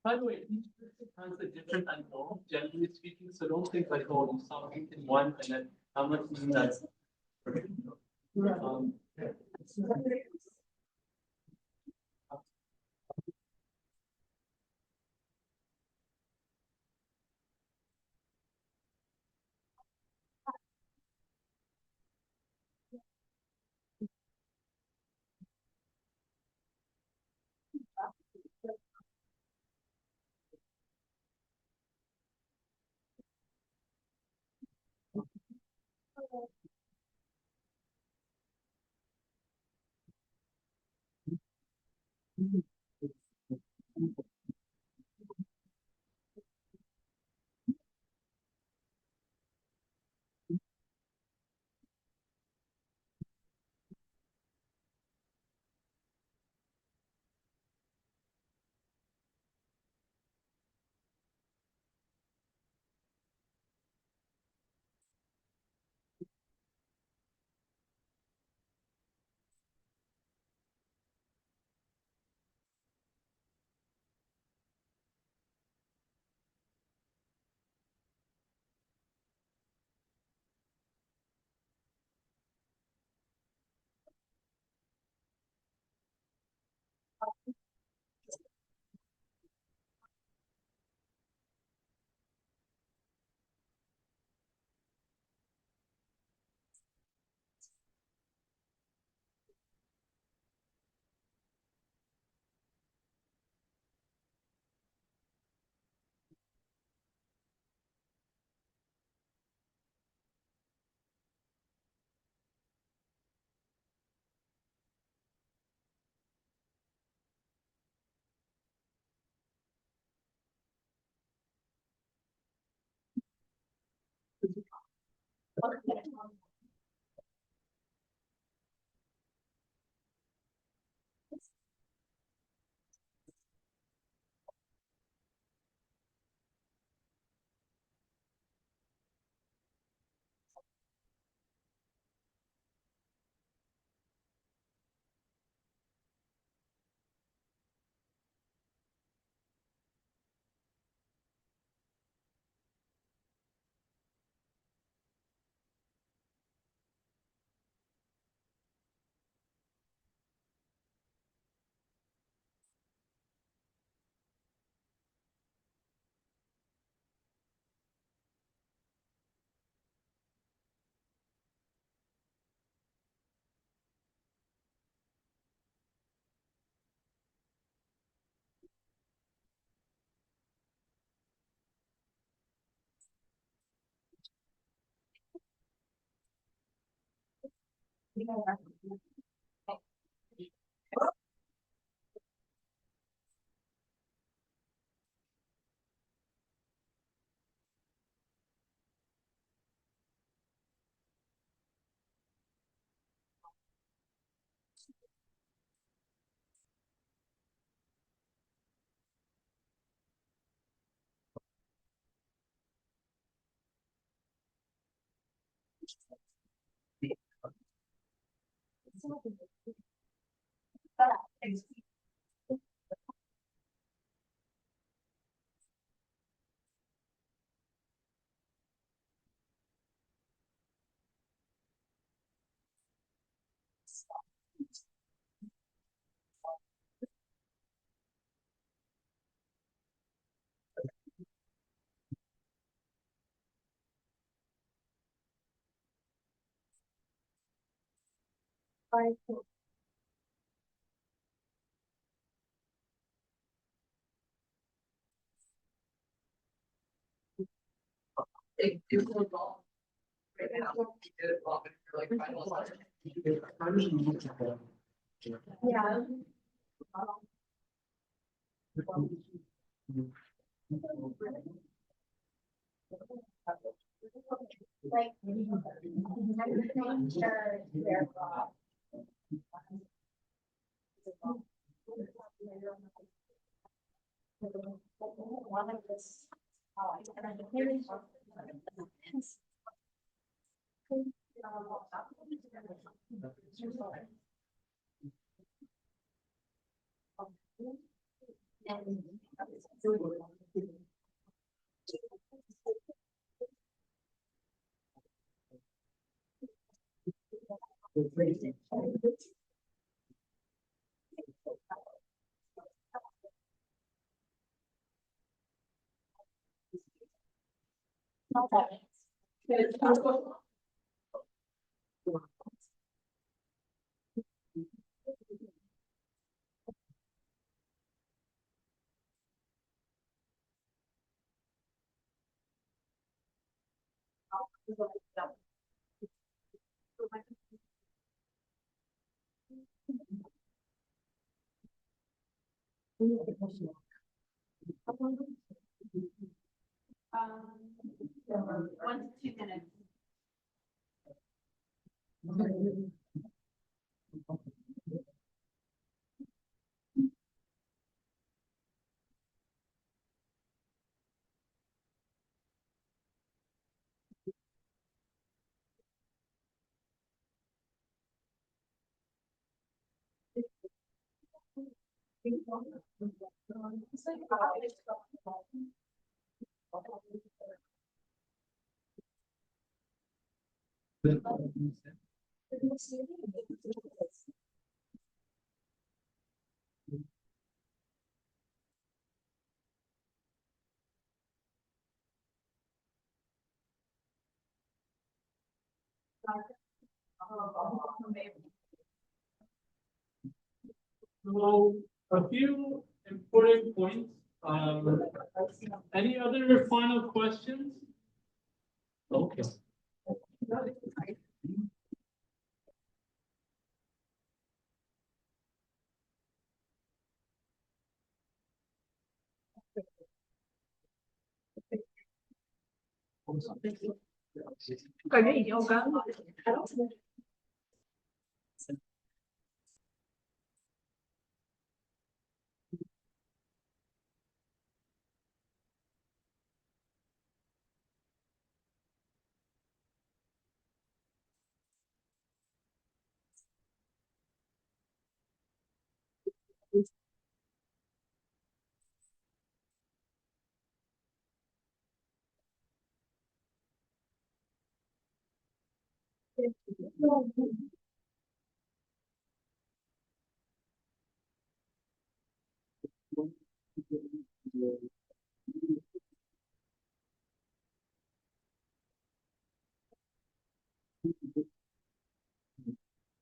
A: By the way, each person has a different unknown, generally speaking, so don't think like, oh, you saw it in one and then how much is that? Um,
B: It will evolve. Right now, we did it evolve for like finals. Yeah. Like, I'm sure they're one of this. One to 2 minutes.
A: So a few important points. Any other final questions? Okay.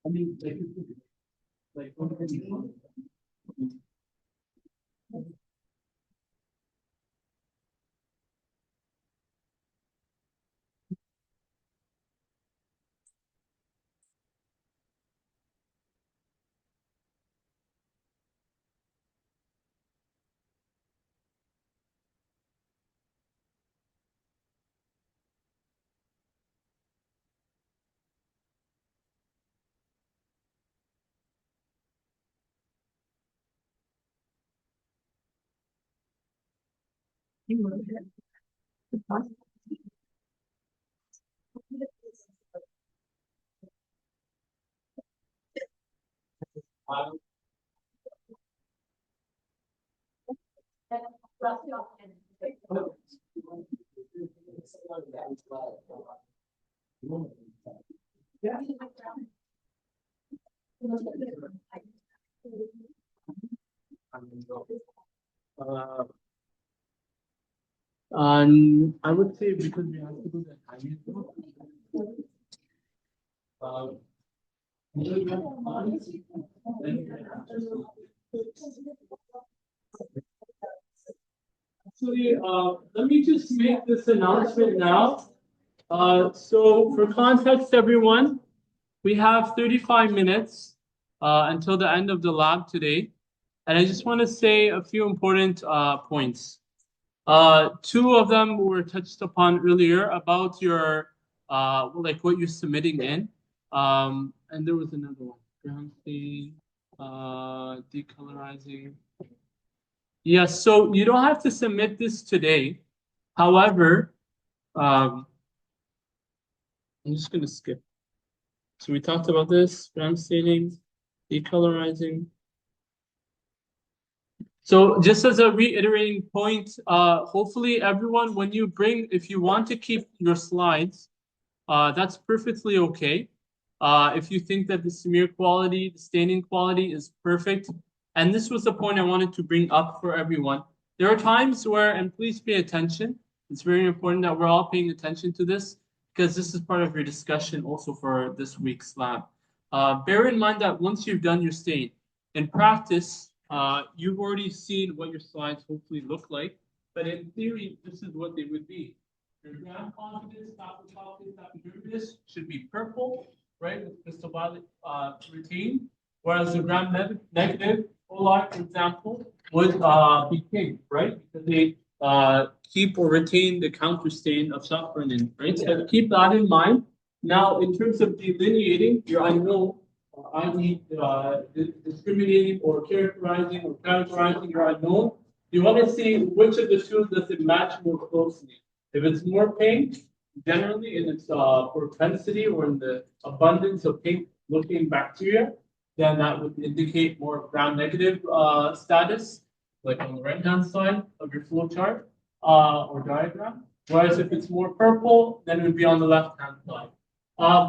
A: I mean, like, Uh, and I would say because we have to do the timing. Actually, let me just make this announcement now. So for context, everyone, we have 35 minutes until the end of the lab today. And I just want to say a few important points. Two of them were touched upon earlier about your, like what you're submitting in. And there was another one, ground stain, decolorizing. Yes, so you don't have to submit this today. However, I'm just going to skip. So we talked about this, ground staining, decolorizing. So just as a reiterating point, hopefully everyone, when you bring, if you want to keep your slides, that's perfectly okay. If you think that the smear quality, the staining quality is perfect, and this was the point I wanted to bring up for everyone. There are times where, and please pay attention, it's very important that we're all paying attention to this, because this is part of your discussion also for this week's lab. Bear in mind that once you've done your stain, in practice, you've already seen what your slides hopefully look like, but in theory, this is what they would be. Your gram-positive staphylococcus epidermidis should be purple, right, with crystal violet routine, whereas the gram-negative coli, for example, would be pink, right, because they keep or retain the counter stain of safranin, right? So keep that in mind. Now, in terms of delineating your unknown, i.e., discriminating or characterizing or categorizing your unknown, you want to see which of the two does it match more closely. If it's more pink, generally in its propensity or in the abundance of pink-looking bacteria, then that would indicate more gram-negative status, like on the right-hand side of your flow chart or diagram. Whereas if it's more purple, then it would be on the left-hand side.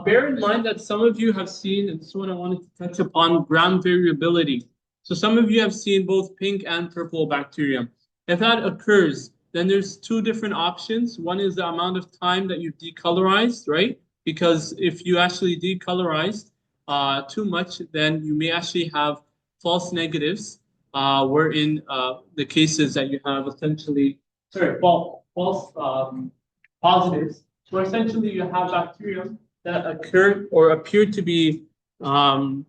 A: Bear in mind that some of you have seen, and this is what I wanted to touch upon, gram variability. So some of you have seen both pink and purple bacterium. If that occurs, then there's two different options. One is the amount of time that you've decolorized, right? Because if you actually decolorized too much, then you may actually have false negatives, wherein the cases that you have essentially, false positives, where essentially you have bacterium that occur or appear to be, I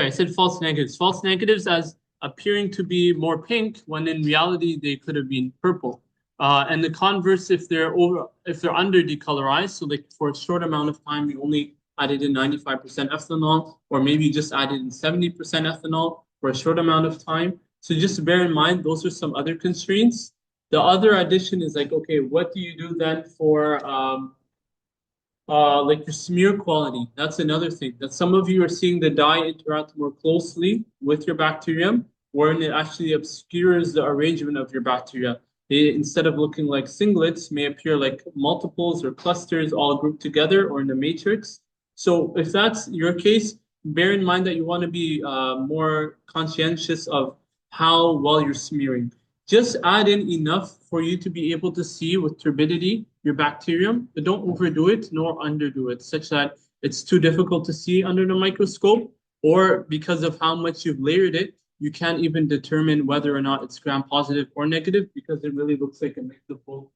A: said false negatives. False negatives as appearing to be more pink when in reality they could have been purple. And the converse, if they're under decolorized, so like for a short amount of time you only added in 95% ethanol, or maybe you just added in 70% ethanol for a short amount of time. So just bear in mind those are some other constraints. The other addition is like, okay, what do you do then for like your smear quality? That's another thing, that some of you are seeing the dye interact more closely with your bacterium, wherein it actually obscures the arrangement of your bacteria. They, instead of looking like singlets, may appear like multiples or clusters all grouped together or in a matrix. So if that's your case, bear in mind that you want to be more conscientious of how well you're smearing. Just add in enough for you to be able to see with turbidity your bacterium, but don't overdo it nor underdo it, such that it's too difficult to see under the microscope, or because of how much you've layered it, you can't even determine whether or not it's gram-positive or negative, because it really looks like a mix of both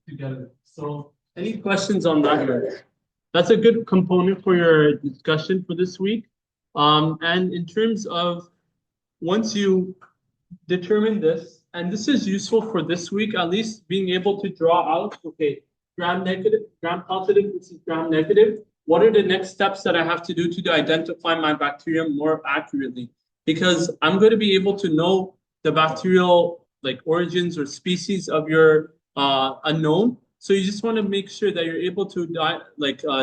A: together. So any questions on that? That's a good component for your discussion for this week. And in terms of once you determine this, and this is useful for this week, at least being able to draw out, okay, gram-negative, gram-positive, this is gram-negative. What are the next steps that I have to do to identify my bacterium more accurately? Because I'm going to be able to know the bacterial like origins or species of your unknown. So you just want to make sure that you're able to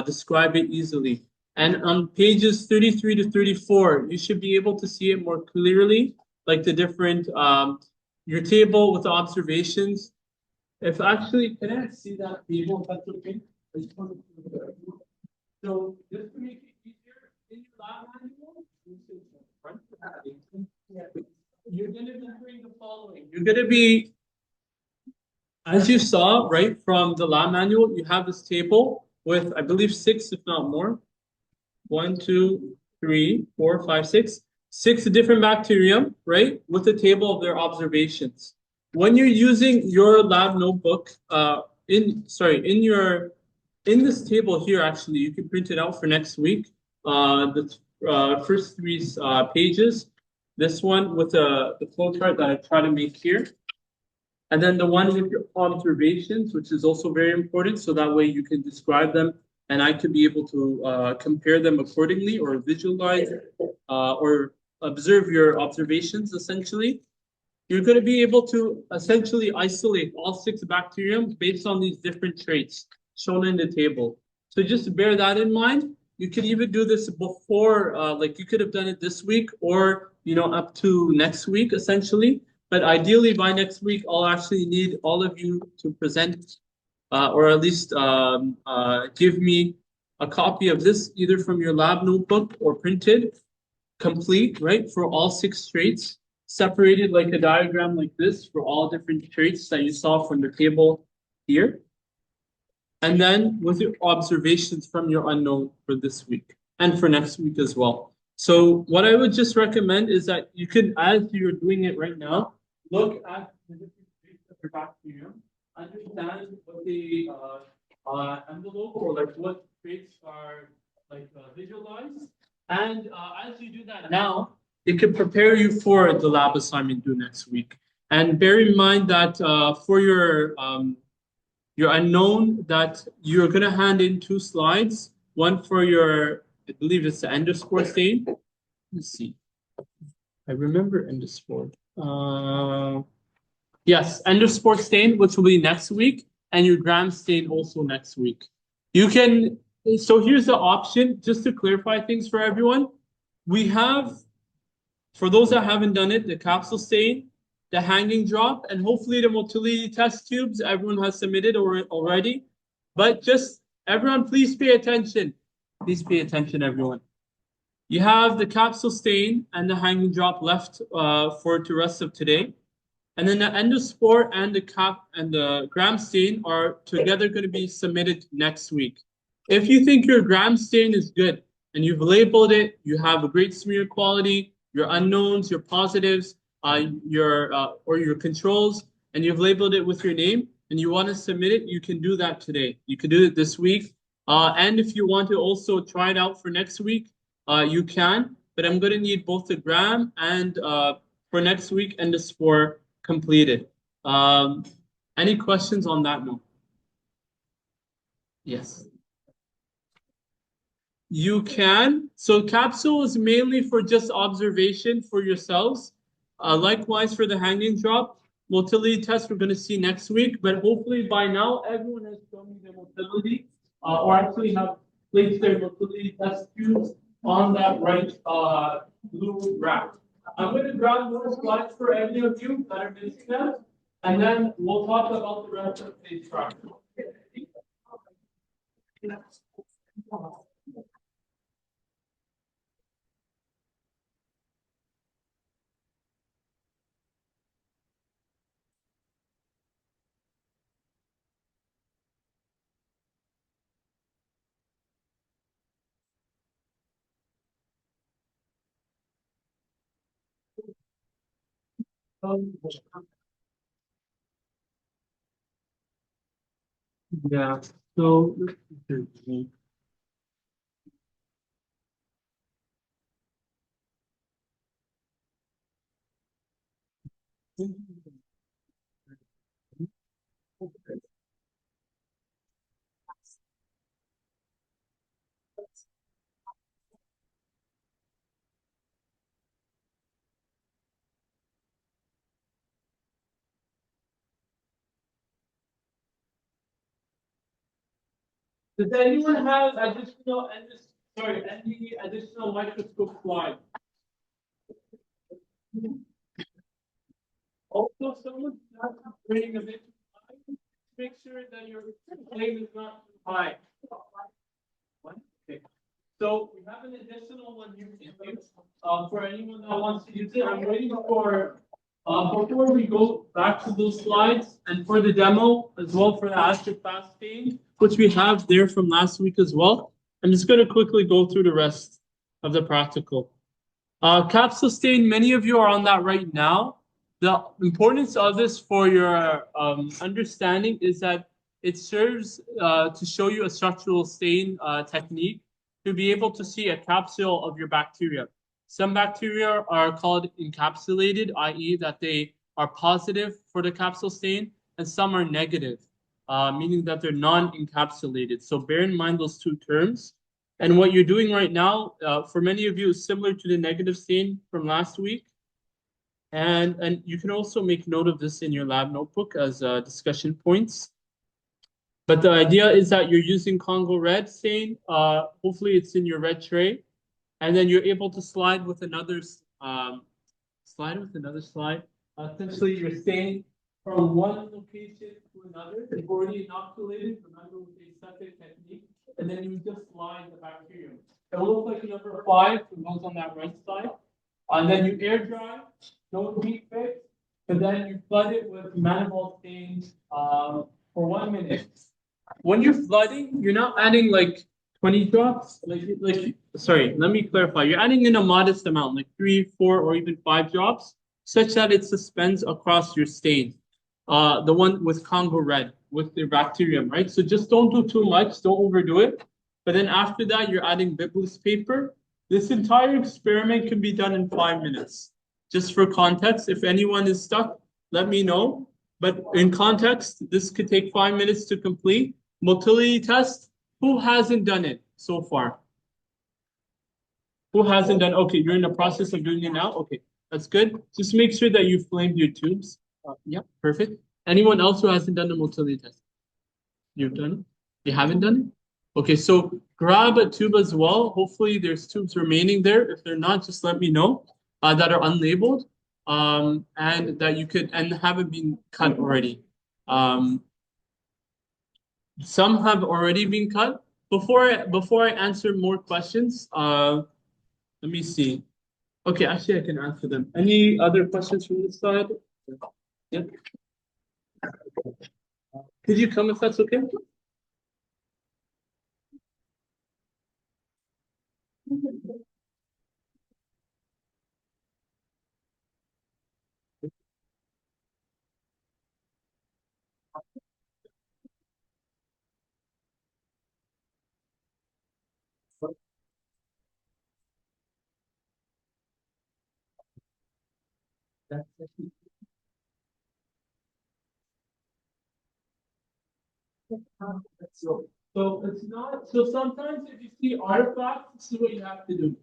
A: describe it easily. And on pages 33 to 34, you should be able to see it more clearly, like the different, your table with the observations. If actually, can I see that table if that's okay? I just want to- So just to make it easier, in your lab manual, you're going to be doing the following. You're going to be, as you saw, right, from the lab manual, you have this table with, I believe, 6, if not more. 1, 2, 3, 4, 5, 6. 6 different bacterium, right, with a table of their observations. When you're using your lab notebook, in this table here, actually, you can print it out for next week. The first 3 pages. This one with the flow chart that I try to make here. And then the one with your observations, which is also very important. So that way you can describe them and I could be able to compare them accordingly or visualize or observe your observations essentially. You're going to be able to essentially isolate all 6 bacterium based on these different traits shown in the table. So just bear that in mind. You can even do this before, like you could have done it this week or, up to next week essentially. But ideally by next week, I'll actually need all of you to present or at least give me a copy of this either from your lab notebook or printed, complete, right, for all 6 traits, separated like a diagram like this for all different traits that you saw from the table here. And then with your observations from your unknown for this week and for next week as well. So what I would just recommend is that you can, as you're doing it right now, look at the different traits of your bacterium, understand what the envelope or like what traits are like visualized. And as you do that now, it can prepare you for the lab assignment due next week. And bear in mind that for your unknown that you're going to hand in 2 slides, one for your, I believe it's the underscore stain. Let's see. I remember underscore. Yes, underscore stain, which will be next week, and your gram stain also next week. You can, so here's the option, just to clarify things for everyone. We have, for those that haven't done it, the capsule stain, the hanging drop, and hopefully the motility test tubes everyone has submitted already. But just everyone, please pay attention. Please pay attention, everyone. You have the capsule stain and the hanging drop left for the rest of today. And then the endospore and the gram stain are together going to be submitted next week. If you think your gram stain is good and you've labeled it, you have a great smear quality, your unknowns, your positives, your controls, and you've labeled it with your name and you want to submit it, you can do that today. You can do it this week. And if you want to also try it out for next week, you can. But I'm going to need both the gram and for next week and the spore completed. Any questions on that note? Yes. You can. So capsule is mainly for just observation for yourselves. Likewise for the hanging drop. Motility test we're going to see next week, but hopefully by now everyone has shown me their motility or actually have placed their motility test tubes on that right blue rack. I'm going to grab more slides for any of you that are missing them, and then we'll talk about the rest of the instruction. Yeah, so does anyone have additional Sorry, any additional microscope slide? Also, someone has to bring a bit high. Make sure that your flame is not too high. One? Okay. So we have an additional one here for anyone that wants to use it. I'm waiting for before we go back to those slides and for the demo as well for the acid fast stain, which we have there from last week as well. I'm just going to quickly go through the rest of the practical. Capsule stain, many of you are on that right now. The importance of this for your understanding is that it serves to show you a structural stain technique to be able to see a capsule of your bacteria. Some bacteria are called encapsulated, i.e. that they are positive for the capsule stain, and some are negative, meaning that they're non-encapsulated. So bear in mind those two terms. And what you're doing right now, for many of you, is similar to the negative stain from last week. And you can also make note of this in your lab notebook as discussion points. But the idea is that you're using Congo red stain. Hopefully it's in your red tray. And then you're able to slide with another slide. Essentially, you're staying from one location to another. You've already inoculated, remember, with a second technique. And then you just slide the bacterium. It will look like number 5 for those on that right side. And then you air dry, don't heat fix, but then you flood it with manifold stains for 1 minute. When you're flooding, you're not adding like 20 drops. Sorry, let me clarify. You're adding in a modest amount, like 3, 4, or even 5 drops, such that it suspends across your stain. The one with Congo red, with the bacterium, right? So just don't do too much, don't overdo it. But then after that, you're adding Biblis paper. This entire experiment can be done in 5 minutes. Just for context, if anyone is stuck, let me know. But in context, this could take 5 minutes to complete. Motility test, who hasn't done it so far? Who hasn't done? Okay, you're in the process of doing it now? Okay, that's good. Just make sure that you flamed your tubes. Yep, perfect. Anyone else who hasn't done the motility test? You've done it? You haven't done it? Okay, so grab a tube as well. Hopefully there's tubes remaining there. If they're not, just let me know that are unlabeled and that you could, and haven't been cut already. Some have already been cut. Before I answer more questions, let me see. Okay, actually I can answer them. Any other questions from this side? Yeah. Could you come if that's okay? So it's not, so sometimes if you see artifacts, this is what you have to do.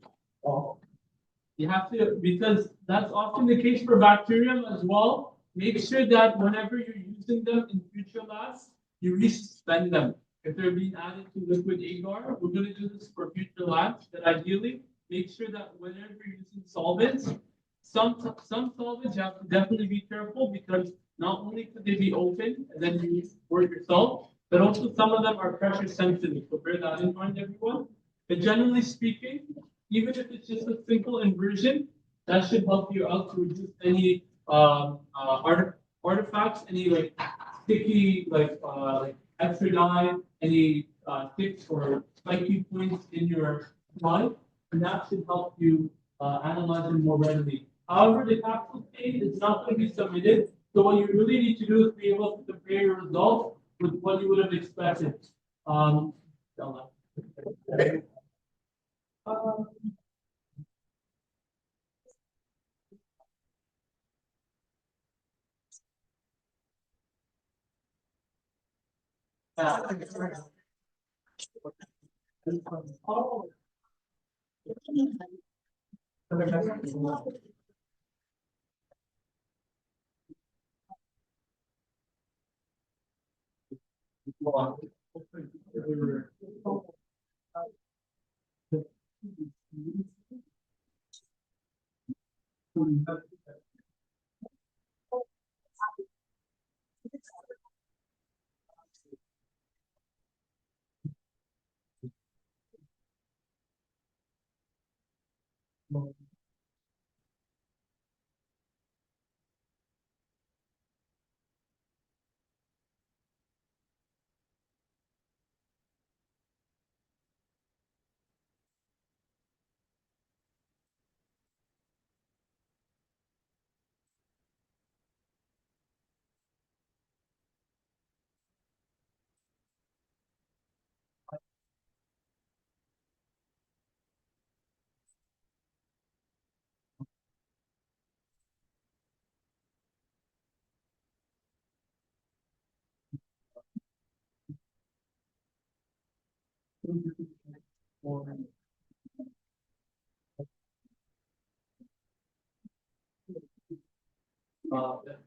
A: You have to, because that's often the case for bacterium as well. Make sure that whenever you're using them in future labs, you resuspend them. If they're being added to liquid agar, we're going to do this for future labs, but ideally, make sure that whenever you're using solvents, some solvents you have to definitely be careful because not only could they be open and then you pour it yourself, but also some of them are pressure sensitive. So bear that in mind, everyone. But generally speaking, even if it's just a simple inversion, that should help you out to reduce any artifacts, any like sticky like extra dye, any sticks or spiky points in your slide, and that should help you analyze them more readily. However, the capsule stain is not going to be submitted, so what you really need to do is be able to compare your results with what you would have expected.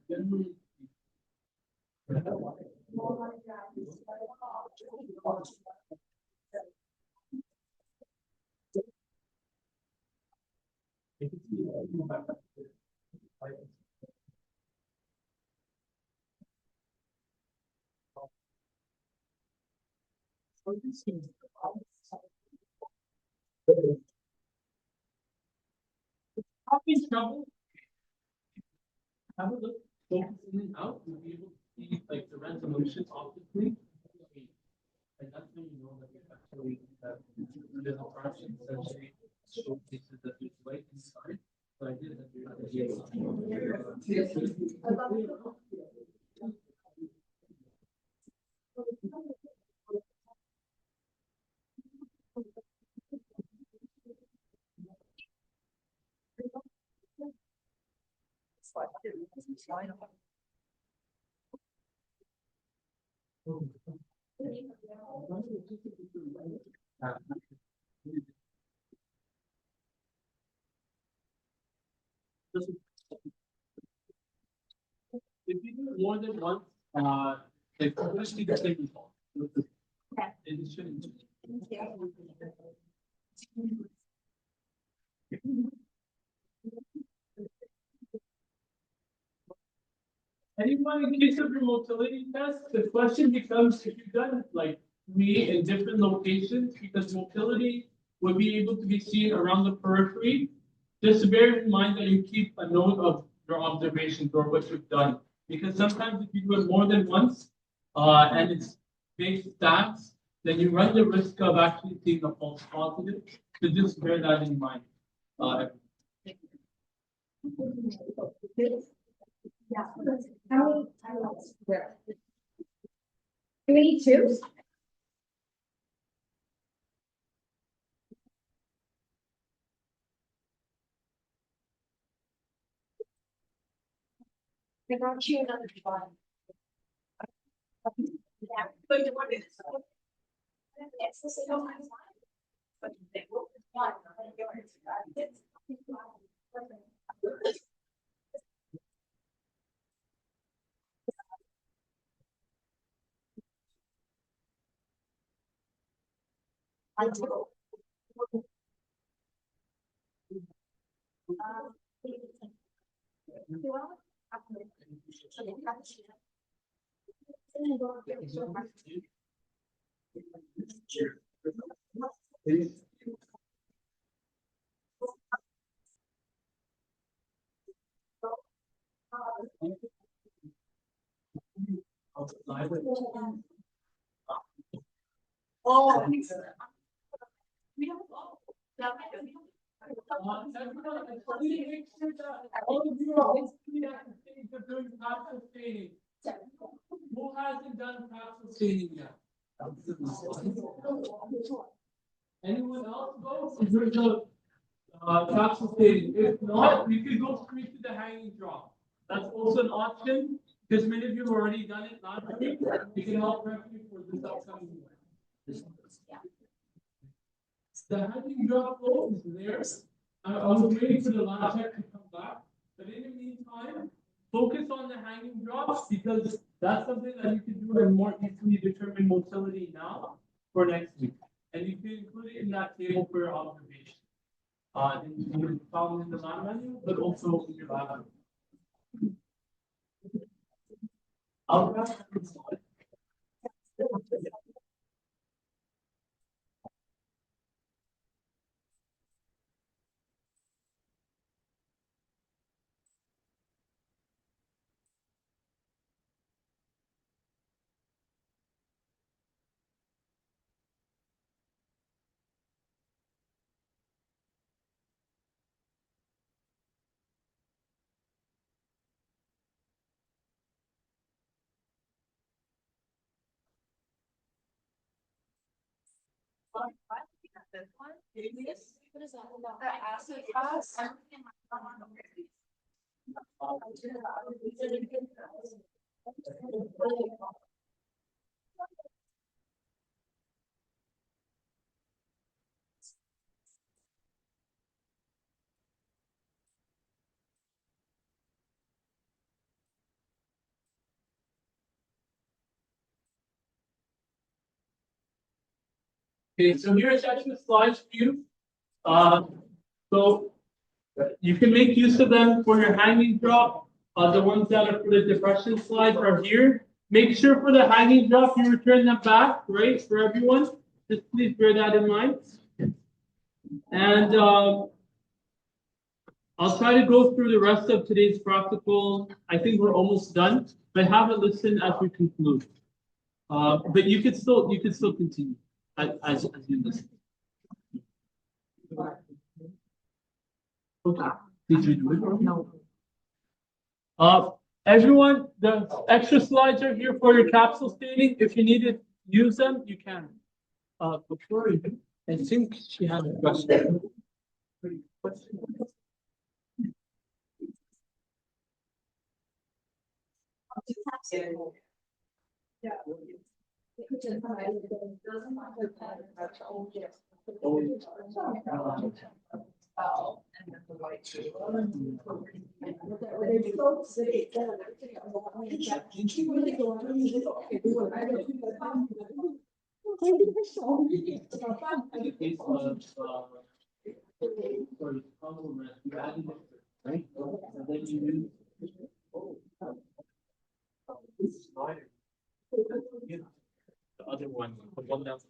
A: Generally, having trouble, have a look, focus in and out, you'll be able to see like the resolution optically. And that's when you know that we actually have the fraction essentially showcases that there's light inside. So I did that. If you do it more than once, like especially the same result. It shouldn't. Anyone, in case of your motility test, the question becomes if you've done like 3 in different locations, because motility would be able to be seen around the periphery. Just bear in mind that you keep a note of your observations or what you've done. Because sometimes if you do it more than once, and it's based stats, then you run the risk of actually seeing a false positive. So just bear that in mind.
B: Yeah. How many? Do we need 2? I got you another one. Yeah, but the one is. It's the same one. But they will one. I do. Oh, we don't go.
A: All of you are hopefully at the stage of doing passive staining. Who hasn't done passive staining yet? Anyone else go? There's a passive staining. If not, you could go straight to the hanging drop. That's also an option because many of you have already done it last week. We can help prep you for this upcoming week. The hanging drop flow is there. I was waiting for the lab tech to come back, but in the meantime, focus on the hanging drops because that's something that you can do and more easily determine motility now for next week. and you can include it in that table for your observation. You can follow in the lab manual, but also in your lab. I'll grab the slide.
B: This one? What is that about? The acid class?
A: Okay, so here's actually the slides for you. So you can make use of them for your hanging drop. The ones that are for the depression slides are here. Make sure for the hanging drop you return them back, right, for everyone. Just please bear that in mind. And I'll try to go through the rest of today's practical. I think we're almost done, but have a listen as we conclude. But you could still continue as you listen. Okay. Did you do it? No. Everyone, the extra slides are here for your capsule stating. If you need to use them, you can. Before you, I think she had a question. The other one, the one that's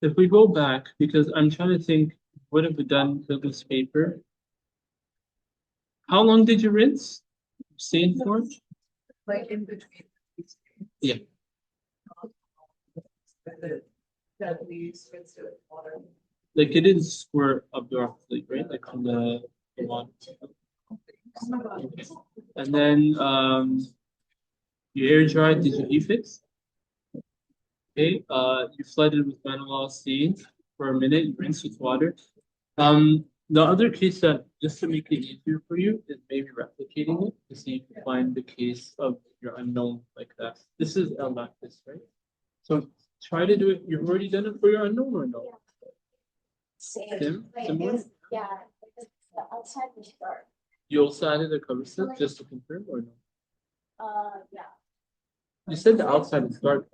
A: if we go back, because I'm trying to think, what have we done to this paper? How long did you rinse? Stay for?
B: Like in between.
A: Yeah.
B: That we switched to water.
A: Like it didn't squirt up directly, right? Like from the one. And then you air dried, did you e-fix? Okay, you flooded with Manilol C for a minute, you rinse with water. The other case that, just to make it easier for you, is maybe replicating it to see if you find the case of your unknown like that. This is L lactis, right? So try to do it. You've already done it for your unknown or no? Tim, similar?
E: Yeah, the outside was dark.
A: You also added a cover slip just to confirm or no?
E: Yeah.
A: You said the outside is dark.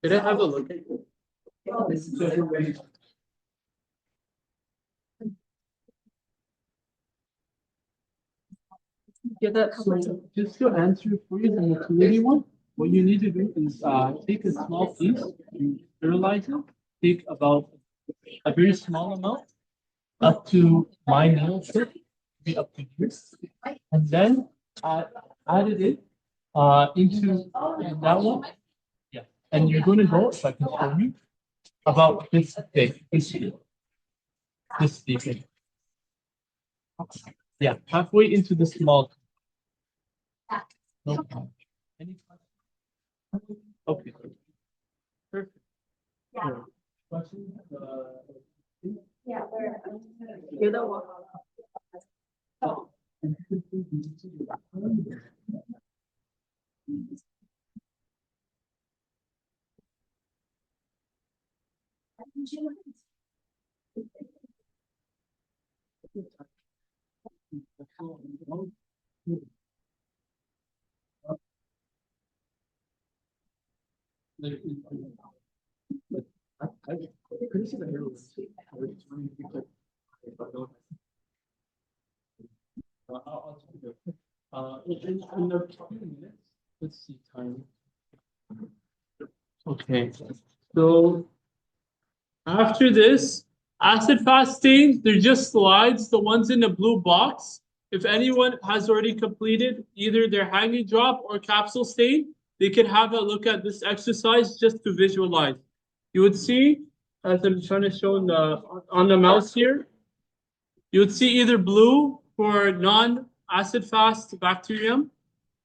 A: Did I have a look at you? Yeah, that's so just to answer for you the utility one, what you need to do is take a small piece, you sterilize it, take about a very small amount, up to my nail tip, be up to here, and then add it in into that one. Yeah, and you're going to go, if I can show you, about this big, this big. Yeah, halfway into the small. No problem. Any questions? Okay. Perfect.
E: Yeah.
A: Questions?
E: Yeah.
D: 觉得我
A: In a few minutes, let's see time. Okay, so after this, acid fast stains, they're just slides, the ones in the blue box. If anyone has already completed either their hanging drop or capsule stain, they can have a look at this exercise just to visualize. You would see, as I'm trying to show on the mouse here, you would see either blue for non-acid fast bacterium,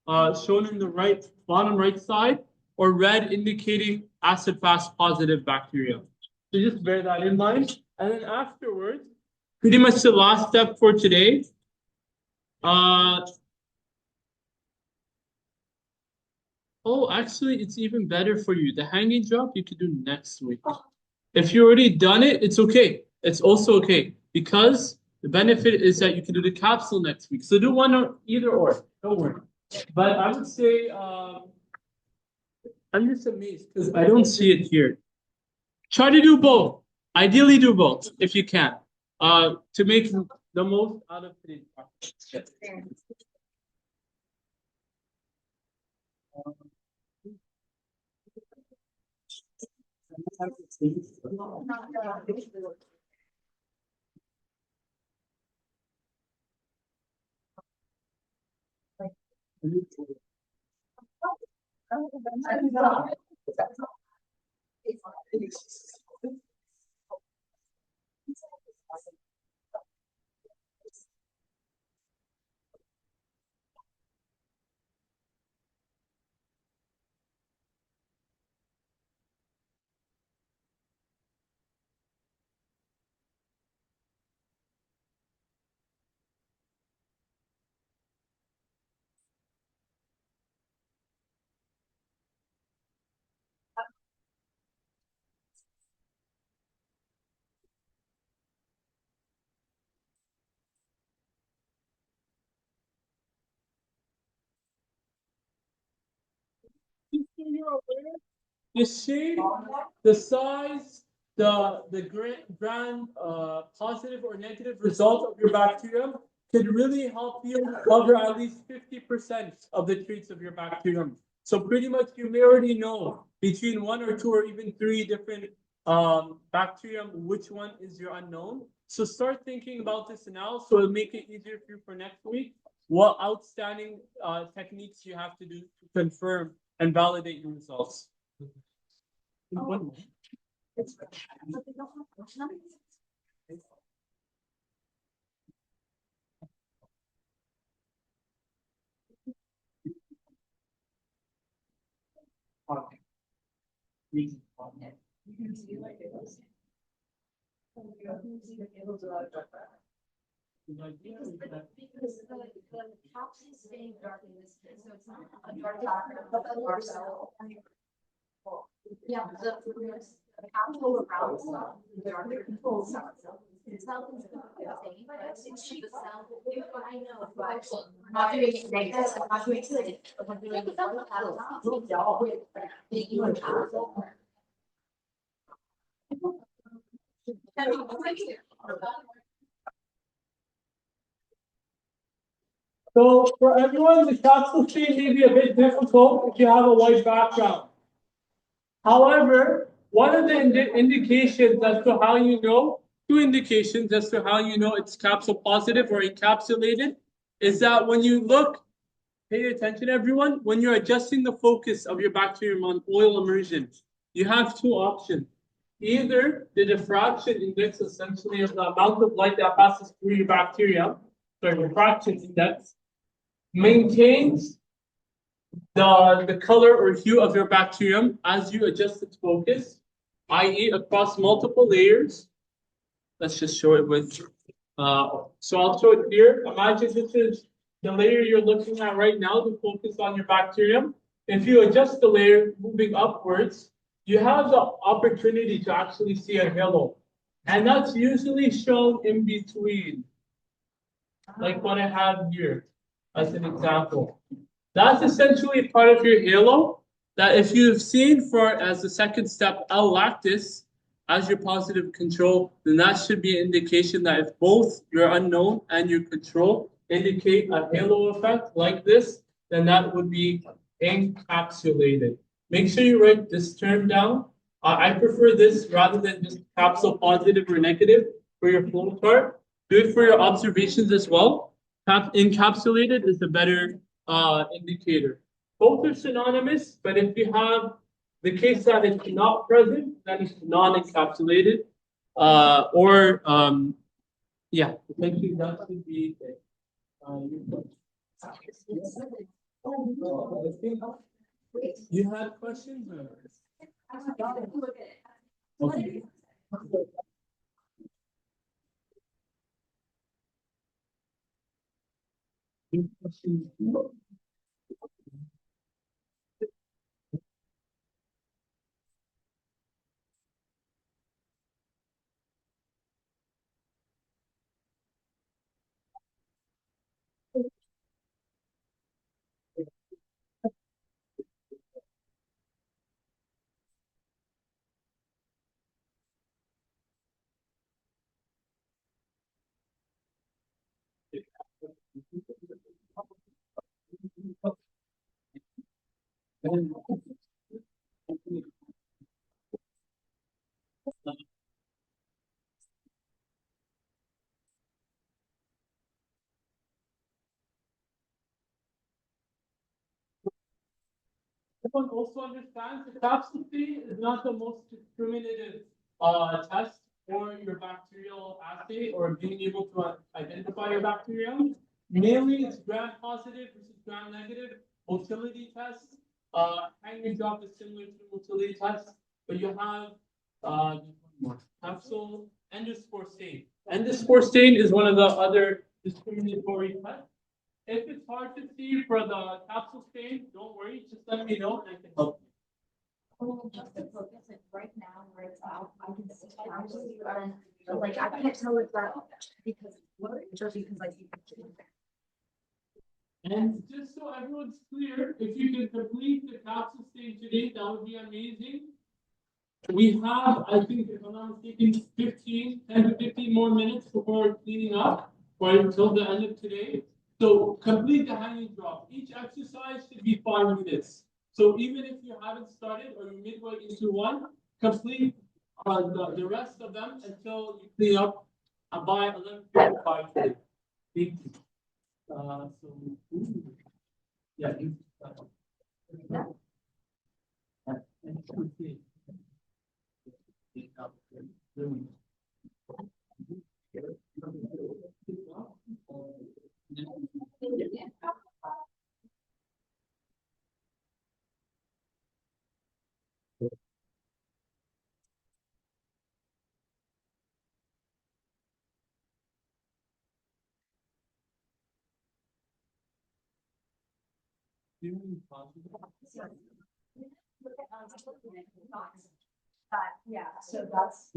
A: shown in the right bottom right side, or red indicating acid fast positive bacterium. So just bear that in mind. And then afterwards, pretty much the last step for today. Oh, actually, it's even better for you. The hanging drop you could do next week. If you already done it, it's okay. It's also okay because the benefit is that you can do the capsule next week. So do one or either or. Don't worry. But I would say I'm just amazed because I don't see it here. Try to do both. Ideally, do both if you can. To make the most out of today's practice. The shape, the size, the grand positive or negative result of your bacterium could really help you cover at least 50% of the traits of your bacterium. So pretty much you may already know between one or two or even three different bacterium, which one is your unknown. So start thinking about this now so it'll make it easier for you for next week. What outstanding techniques you have to do to confirm and validate your results.
E: Because the capsule staying dark in this, so it's not a dark cell. Yeah, the capsule around the darker control cell. It's not the same, but it's the cell. I know, but we're not doing it negative, we're not doing it. We're doing it one capsule with the one capsule.
A: So for everyone, the capsule stain may be a bit difficult if you have a white background. However, one of the indications as to how you know, two indications as to how you know it's capsule positive or encapsulated, is that when you look, pay attention everyone, when you're adjusting the focus of your bacterium on oil immersion, you have two options. Either the diffraction index, essentially of the amount of light that passes through your bacteria, refraction index maintains the color or hue of your bacterium as you adjust its focus, i.e. across multiple layers. Let's just show it with, so I'll show it here. Imagine this is the layer you're looking at right now to focus on your bacterium. If you adjust the layer moving upwards, you have the opportunity to actually see a halo. And that's usually shown in between, like what I have here as an example. That's essentially part of your halo that if you've seen for as the second step L-lactis as your positive control, then that should be an indication that if both your unknown and your control indicate a halo effect like this, then that would be encapsulated. Make sure you write this term down. I prefer this rather than just capsule positive or negative for your flow chart. Do it for your observations as well. Encapsulated is a better indicator. Both are synonymous, but if you have the case that it's not present, then it's non-encapsulated. Yeah, essentially that should be it. You had questions? Okay. Everyone also understands the capsule is not the most discriminative test for your bacterial assay or being able to identify your bacterium. Mainly, it's gram-positive versus gram-negative motility tests. Hanging drop is similar to motility tests, but you have capsule endoscore stain. Endoscore stain is one of the other discriminatory tests. If it's hard to see for the capsule stain, don't worry, just let me know and I can help you.
E: Oh, just to focus it right now where it's out, I can see actually, like I can't tell if that because just because I see pictures.
A: And just so everyone's clear, if you can complete the capsule stain today, that would be amazing. We have, I think, if I'm not mistaken, 10 to 15 more minutes before cleaning up, or until the end of today. So complete the hanging drop. Each exercise should be 5 minutes. So even if you haven't started or you're midway into one, complete the rest of them until you clean up by 11:55 today. Thank you. Yeah.
B: Yeah, so that's.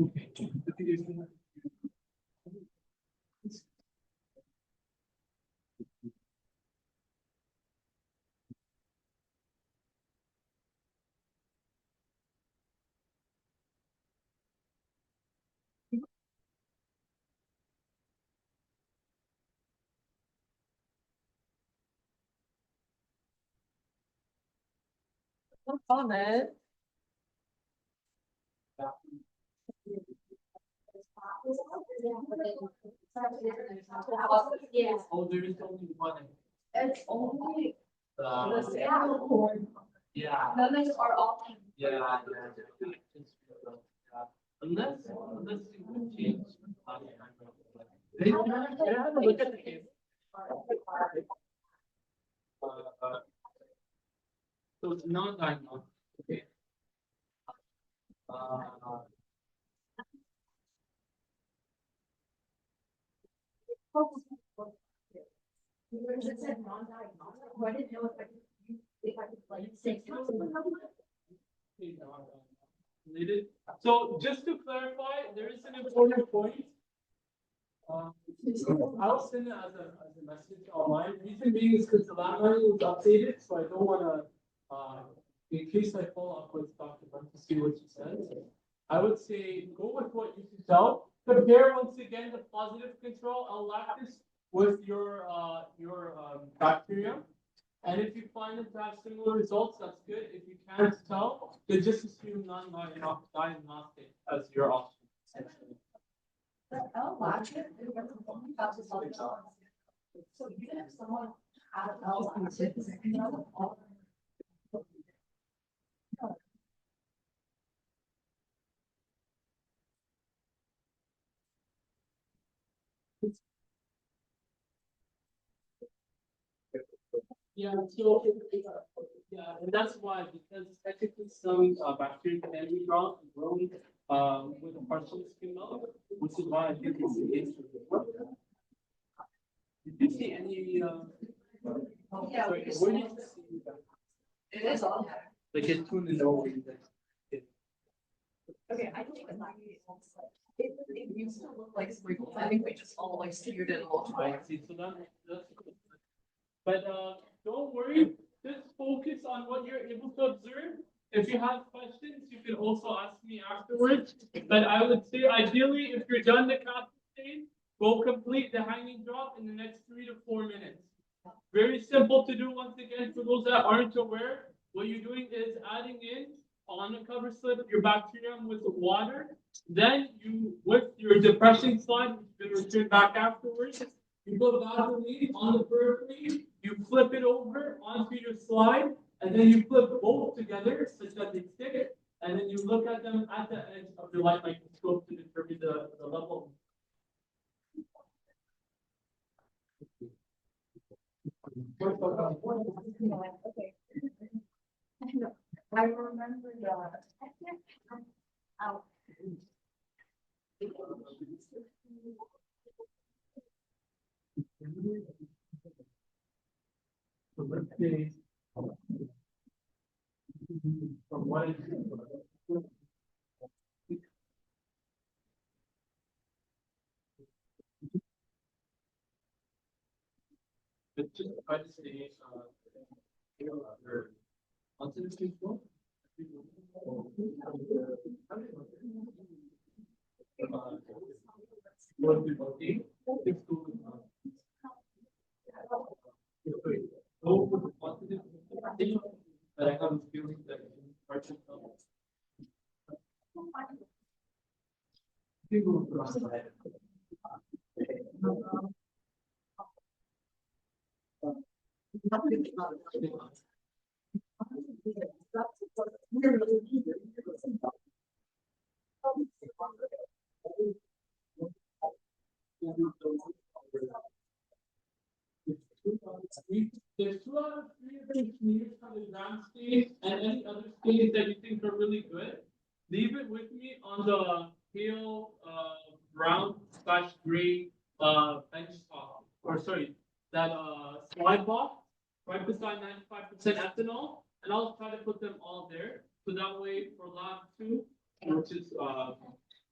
D: No comment.
E: Yeah,
A: Oh, there is only one.
B: It's only.
A: Yeah.
E: those are all.
A: Yeah. Unless you would change. Look at the case. So it's non-diagnostic. Okay.
B: Because it said non-diagnostic, I didn't know if I could like say something about it.
A: Related. So just to clarify, there is an important point. I'll send it as a message online. Reason being is because the landline was updated, so I don't want to, in case I follow up with Dr. Bunt to see what she says. I would say go with what you can tell. Compare once again the positive control L-lactis with your bacteria. And if you find them to have similar results, that's good. If you can't tell, then just assume non-diagnostic as your option.
B: But L-lactic, it only causes all the time. So even if someone had L-lactic, you know,
A: Yeah, so yeah, and that's why, because technically some bacteria can be grown with a partial skin melt, which is why I think it's the case. Did you see any?
B: yeah,
A: Sorry, where did you see that?
B: it is all there.
A: Like it's tuned in over.
B: Okay, I think it used to look like sprinkles. I think we just all like skewed it a little
A: I
B: bit.
A: see. So that's good. But don't worry. Just focus on what you're able to observe. If you have questions, you can also ask me afterwards. But I would say, ideally, if you're done the capsule stage, go complete the hanging drop in the next 3 to 4 minutes. Very simple to do. Once again, for those that aren't aware, what you're doing is adding in on a cover slip your bacterium with water. Then you, with your depression slide, which you can return back afterwards, you put Vaseline on the periphery, you flip it over onto your slide, and then you flip both together such that they stick, and then you look at them at the edge of your light microscope to determine the level.
B: Okay. I remember
A: So let's say from what is but just try to stay onto the people. But I have a feeling that there's 2 out of 3 of them needed from the exam stage, and any other stages that you think are really good, leave it with me on the pale brown/gray bench top, or sorry, that slide box right beside 95% ethanol, and I'll try to put them all there. So that way for lab 2, which is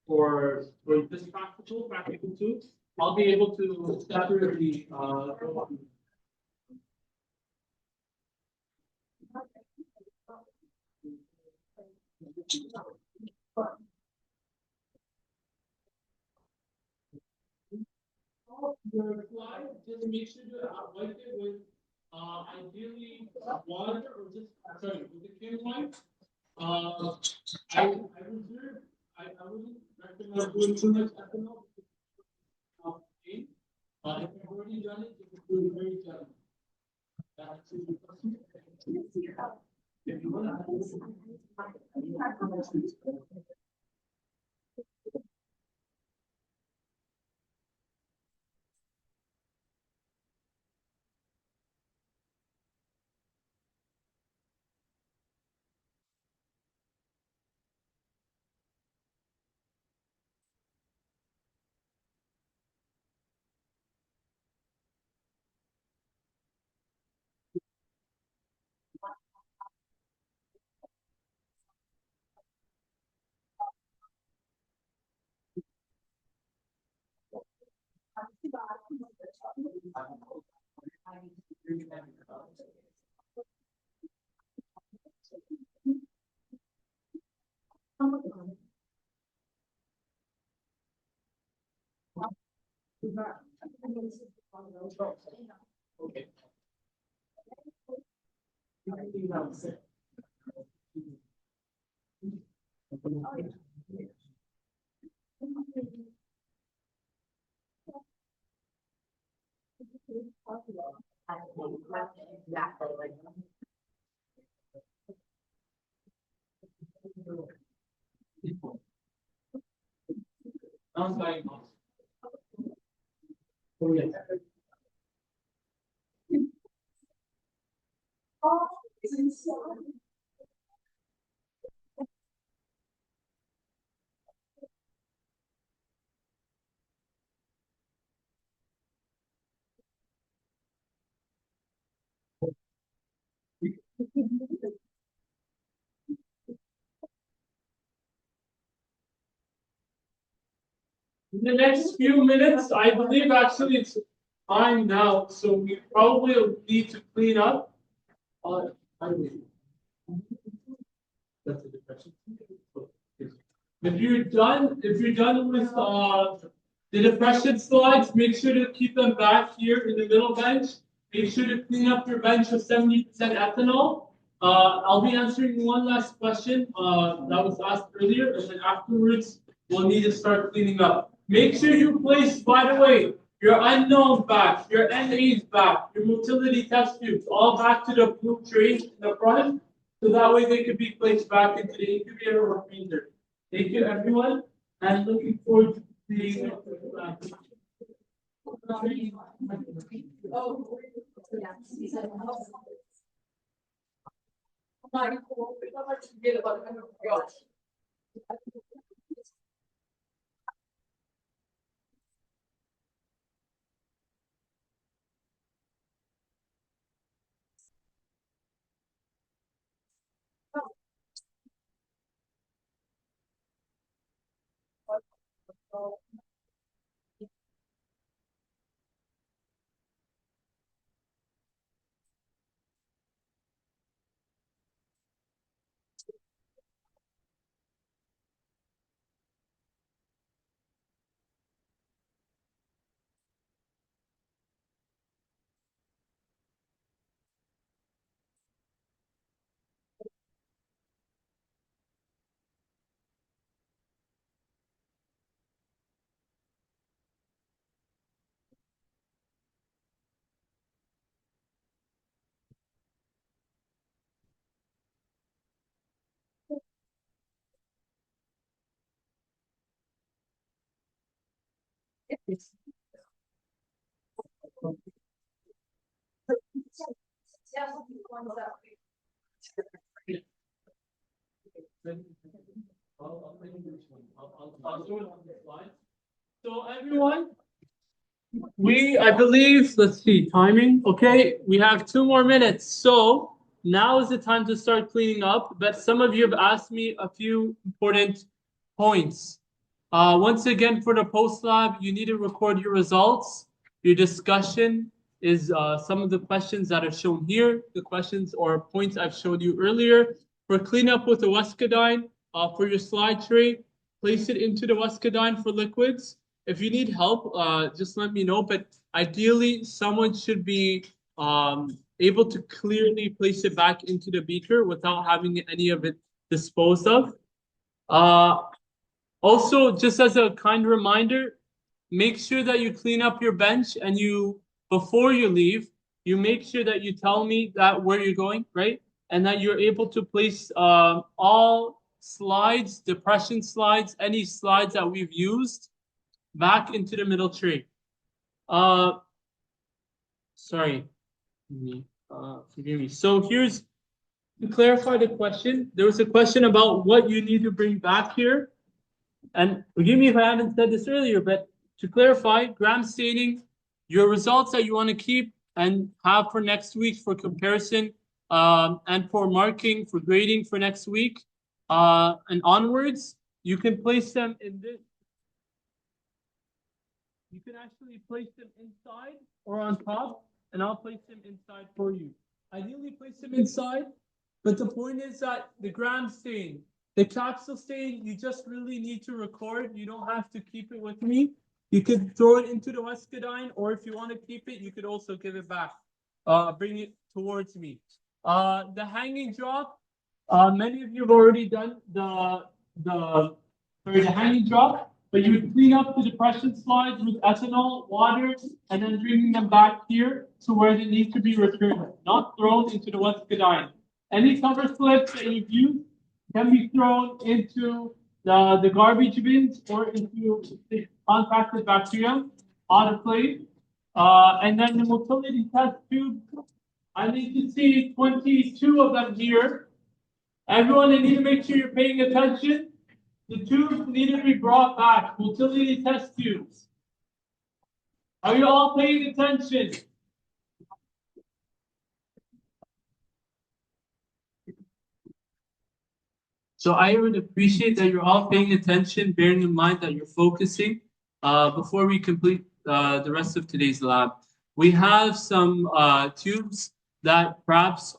A: for this practical 2, I'll be able to separately your slide, just make sure to wipe it with ideally water or just sorry with the clear wipe. I wouldn't recommend doing too much ethanol of pain. If you've already done it, you can do it very gently. That's the question. If you want to. Okay. Non-diagnostic. Oh, yeah. In the next few minutes, I believe actually it's time now, so we probably need to clean up. I believe. That's a good question. If you're done with the depression slides, make sure to keep them back here in the middle bench. Make sure to clean up your bench with 70% ethanol. I'll be answering one last question that was asked earlier, and then afterwards we'll need to start cleaning up. Make sure you place, by the way, your unknown back, your NAs back, your motility test tubes, all back to the blue trays in the front, so that way they could be placed back into the incubator or freezer. Thank you, everyone, and looking forward to seeing you. I'll do it on the slide. So everyone, I believe, let's see, timing. Okay, we have 2 more minutes. So now is the time to start cleaning up. But some of you have asked me a few important points. Once again, for the post lab, you need to record your results. Your discussion is some of the questions that are shown here, the questions or points I've showed you earlier. For cleanup with the Wascadine, for your slide tray, place it into the Wascadine for liquids. If you need help, just let me know. But ideally, someone should be able to clearly place it back into the beaker without having any of it disposed of. Also, just as a kind reminder, make sure that you clean up your bench, and before you leave, you make sure that you tell me that where you're going, right? And that you're able to place all slides, depression slides, any slides that we've used back into the middle tray. Sorry, forgive me. So here's to clarify the question. There was a question about what you need to bring back here. And forgive me if I haven't said this earlier, but to clarify, gram staining, your results that you want to keep and have for next week for comparison and for marking, for grading for next week and onwards, you can place them in this. you can actually place them inside or on top, and I'll place them inside for you. Ideally, place them inside, but the point is that the gram stain, the capsule stain, you just really need to record. You don't have to keep it with me. You could throw it into the Wescadine, or if you want to keep it, you could also give it back. Bring it towards me. The hanging drop, many of you have already done the hanging drop. But you would clean up the depression slides with ethanol, water, and then bringing them back here to where they need to be returned, not thrown into the Wescadine. Any cover slips that you've used can be thrown into the garbage bins or into the compacted bacteria, autoclave. And then the motility test tube, I need to see 22 of them here. Everyone, I need to make sure you're paying attention. The tubes need to be brought back, motility test tubes. Are you all paying attention? So I would appreciate that you're all paying attention, bearing in mind that you're focusing before we complete the rest of today's lab. We have some tubes that perhaps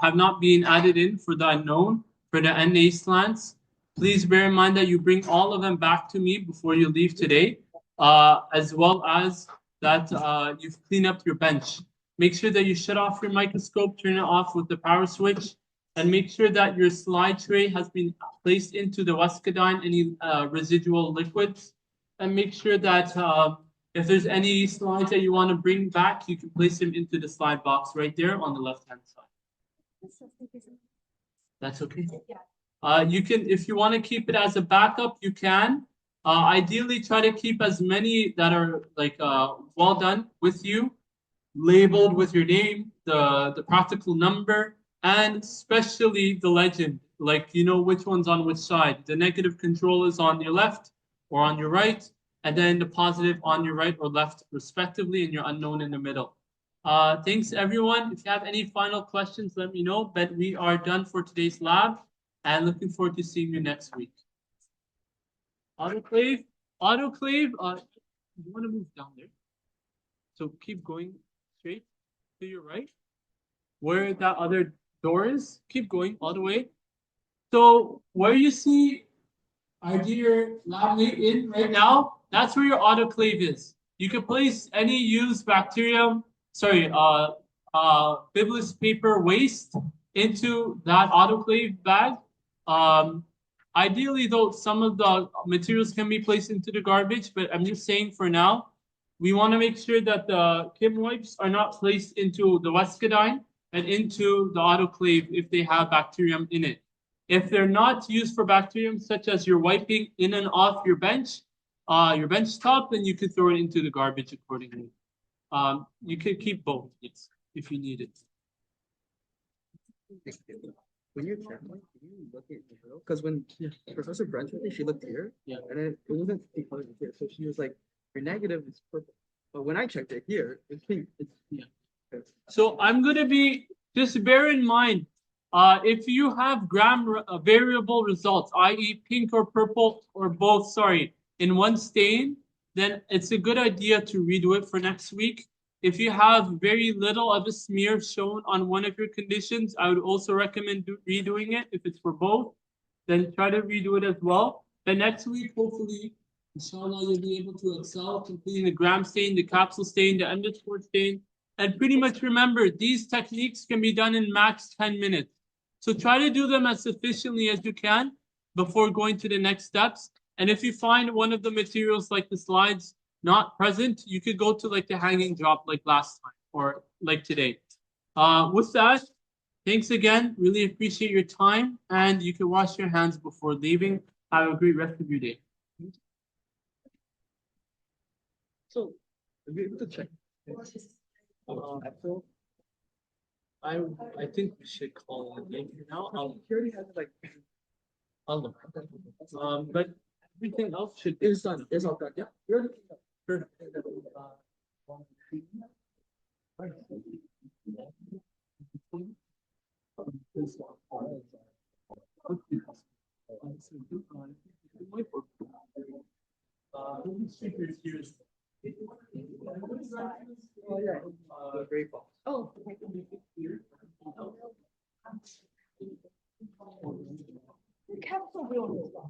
A: have not been added in for the unknown, for the NA slants. Please bear in mind that you bring all of them back to me before you leave today, as well as that you've cleaned up your bench. Make sure that you shut off your microscope, turn it off with the power switch, and make sure that your slide tray has been placed into the Wescadine, any residual liquids, and make sure that if there's any slides that you want to bring back, you can place them into the slide box right there on the left-hand side. That's okay? Yeah. You can, if you want to keep it as a backup, you can. Ideally, try to keep as many that are like well done with you, labeled with your name, the practical number, and especially the legend. Like you know which one's on which side. The negative control is on your left or on your right, and then the positive on your right or left, respectively, and your unknown in the middle. Thanks, everyone. If you have any final questions, let me know. But we are done for today's lab. And looking forward to seeing you next week. Autoclave. You want to move down there. So keep going straight to your right. Where that other door is, keep going all the way. So where you see our dear lab mate in right now, that's where your autoclave is. You can place any used bacterium, Biblis paper waste into that autoclave bag. Ideally, though, some of the materials can be placed into the garbage, but I'm just saying for now, we want to make sure that the Kim wipes are not placed into the Wescadine and into the autoclave if they have bacterium in it. If they're not used for bacterium, such as you're wiping in and off your bench top, then you could throw it into the garbage accordingly. You could keep both, yes, if you need it.
C: When you're traveling, can you look at the girl? Because when Professor Brent with me, she looked here, and it wasn't the color here. So she was like, "Your negative is purple," but when I checked it here, it's pink.
A: So I'm gonna be just bear in mind, if you have variable results, i.e., pink or purple or both, in one stain, then it's a good idea to redo it for next week. If you have very little of a smear shown on one of your conditions, I would also recommend redoing it. If it's for both, then try to redo it as well. But next week, hopefully, inshallah, you'll be able to excel, completing the gram stain, the capsule stain, the underscore stain. And pretty much remember, these techniques can be done in max 10 minutes. So try to do them as efficiently as you can before going to the next steps. And if you find one of the materials like the slides not present, you could go to like the hanging drop like last time or like today. With that, thanks again. Really appreciate your time, and you can wash your hands before leaving. Have a great rest of your day.
C: So, are you able to check?
A: I think we should call it a day for now.
C: He already has like.
A: I'll look. But everything else should be
C: It's done. It's all done. Yeah. You're
A: sure. Speakers here.
C: Great ball.
D: Oh. Capsule 不用留吧？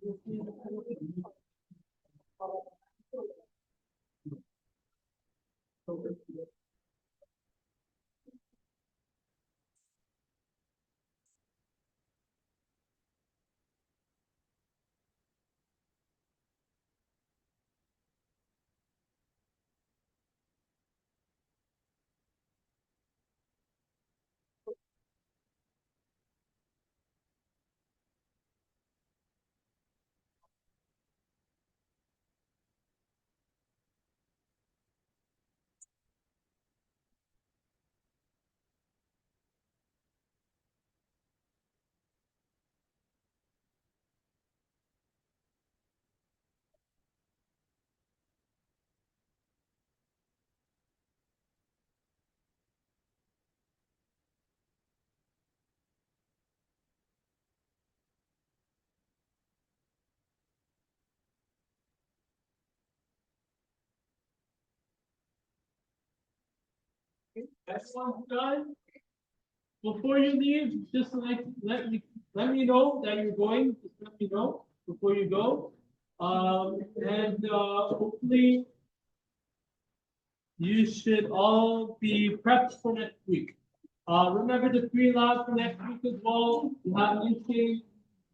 A: Everyone's done? Before you leave, just like let me know that you're going. Just let me know before you go. And hopefully you should all be prepped for next week. Remember the 3 labs for next week as well. You have anything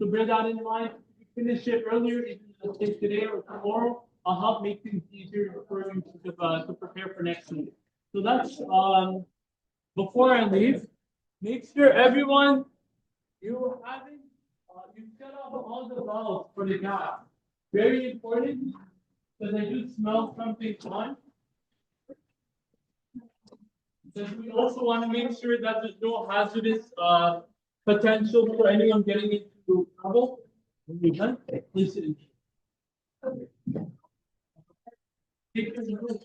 A: to bear that in mind. If you finish it earlier, either today or tomorrow, I'll help make things easier for you to prepare for next week. So that's before I leave, make sure everyone you shut off all the valves for the gas. Very important because I do smell something on. Because we also want to make sure that there's no hazardous potential for anyone getting into trouble. When you're done, please sit in. Take care of the room.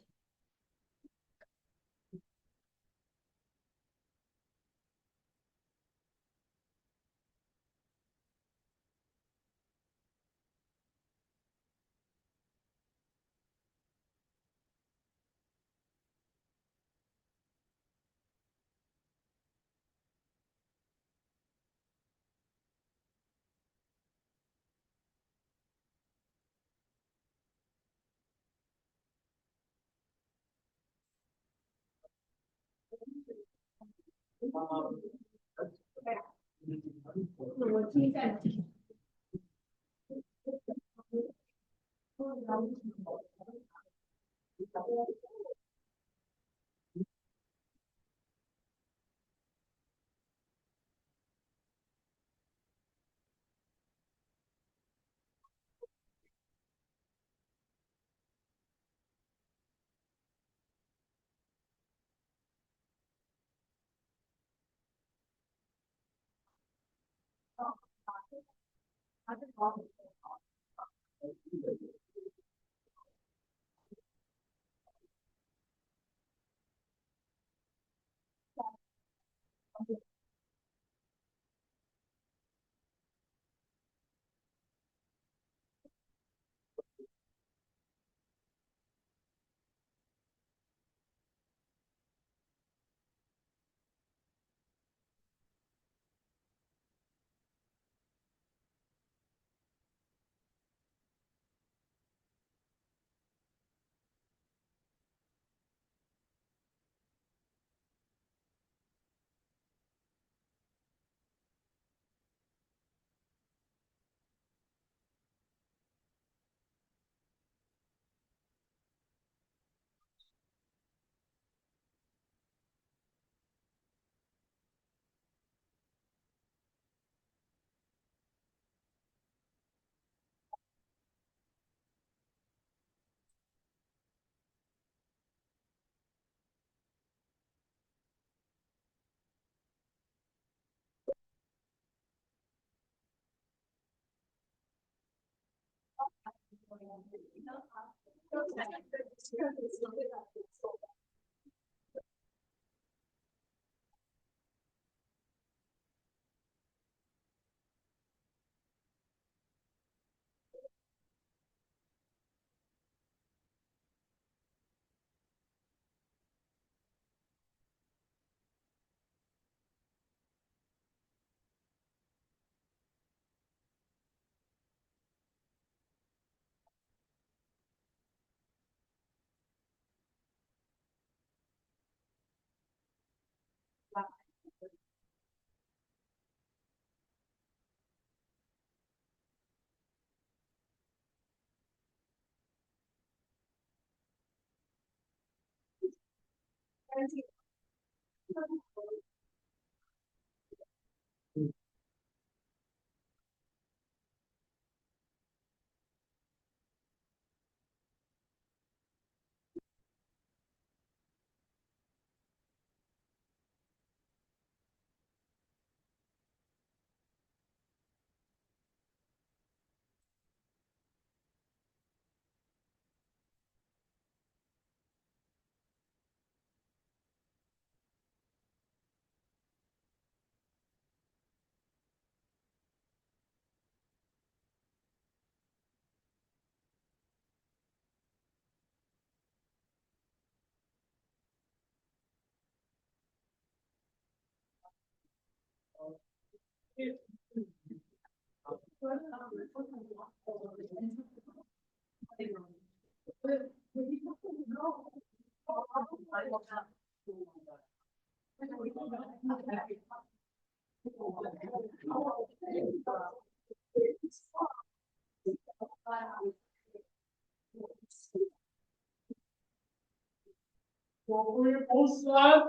A: So for your post lab,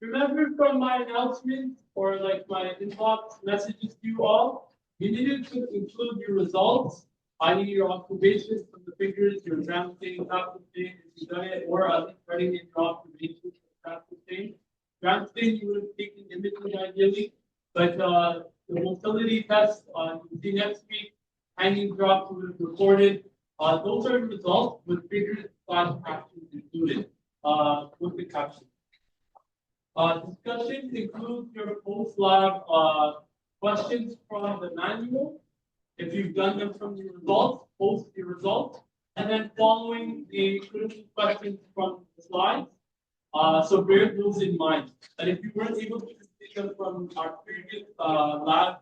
A: remember from my announcement or like my inbox messages to you all, you needed to include your results, i.e. your observations from the figures, your ground stain, top stain, if you've done it, or at least writing in your observations for top stain. Ground stain, you would have taken imaging ideally, but the motility test, you'll see next week, hanging drops would have recorded. Those are the results with figures / captions included with the caption. Discussions include your post-lab questions from the manual. If you've done them from the results, post the results, and then following the critical questions from the slides. So bear those in mind. And if you weren't able to complete them from our previous lab,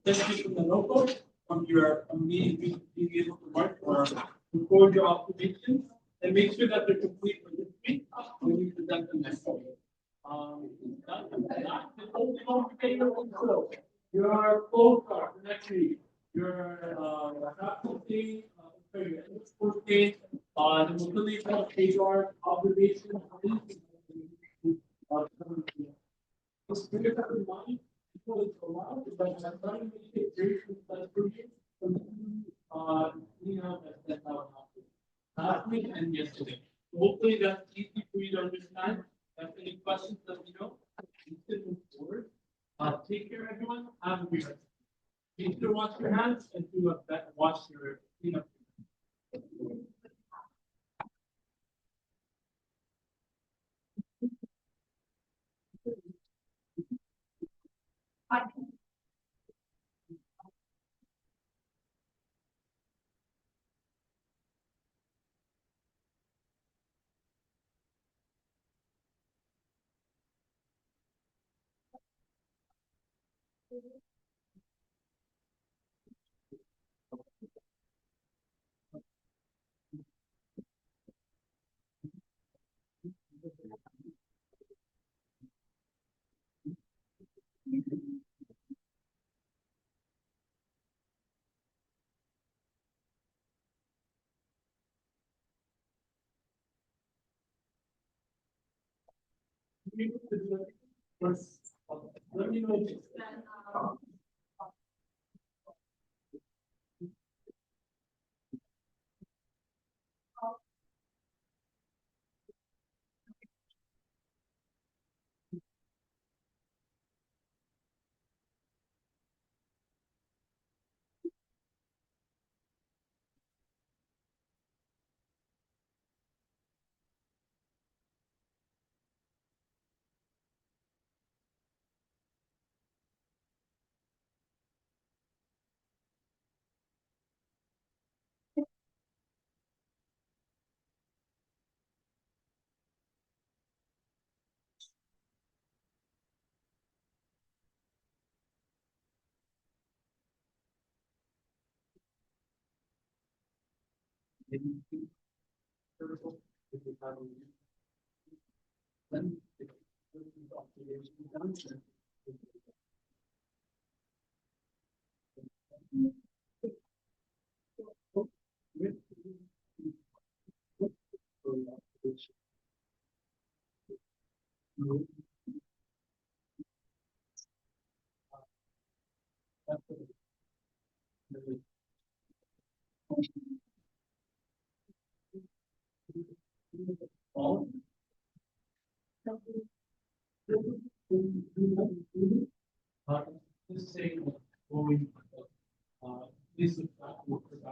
A: especially from the notebook, from your being able to mark or record your observations, and make sure that they're complete for this week when you present them next week. Your flow chart for next week, your faculty, your export date, the mobility of HR observations. Just keep that in mind. Because it's a lot, but I'm trying to make it very simple for you. You know that's how it happened. Last week and yesterday. Hopefully that's easy for you to understand. If any questions, let me know. You can move forward. Take care, everyone. Have a good rest. Be sure to wash your hands and do a wash your cleanup. Let me know. Just say, going, this is what the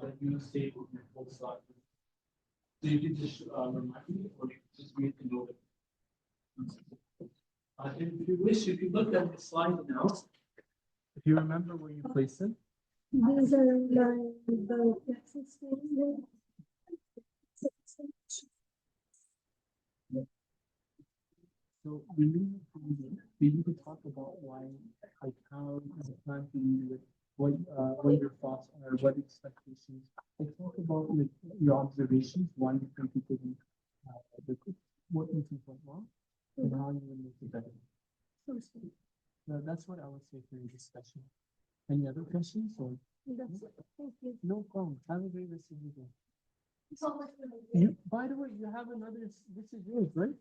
A: that you say on your whole slide. So you can just remind me, or you can just read the note. If you wish, you can look at the slide now. If you remember where you placed it.
D: These are the Texas things.
A: So we need to talk about why, like how the plan to use it, what your thoughts are, what expectations. Like talk about like your observations, why you think you didn't, what you think went wrong, and how you will make it better. That's what I would say for your discussion. Any other questions or?
D: That's it. Thank you.
A: No problem. Have a great rest of your day. You, by the way, you have another, this is yours, right?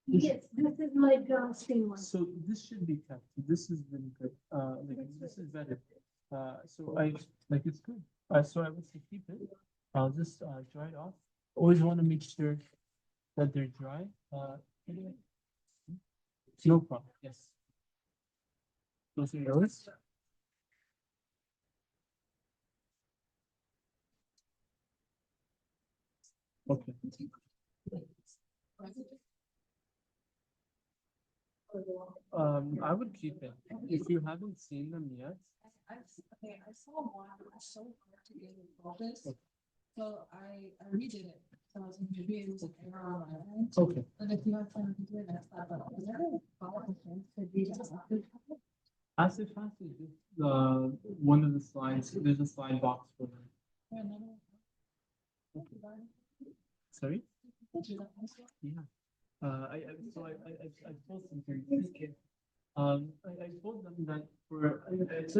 D: Yes, this is my screen one.
A: So this should be kept. This has been good. Like this is better. So I like it's good. So I would say keep it. I'll just dry it off. Always want to make sure that they're dry. Anyway. No problem. Yes. Those are yours. Okay. I would keep it. If you haven't seen them yet.
B: I saw one, it was so hard to get involved in. So I redid it. So I was interviewing with error on my end.
A: Okay.
B: And if you have time to do it, that's not, but was there a follow-up could be just
A: As if one of the slides, there's a slide box for them. Okay. Sorry? Yeah. I told them I told them that for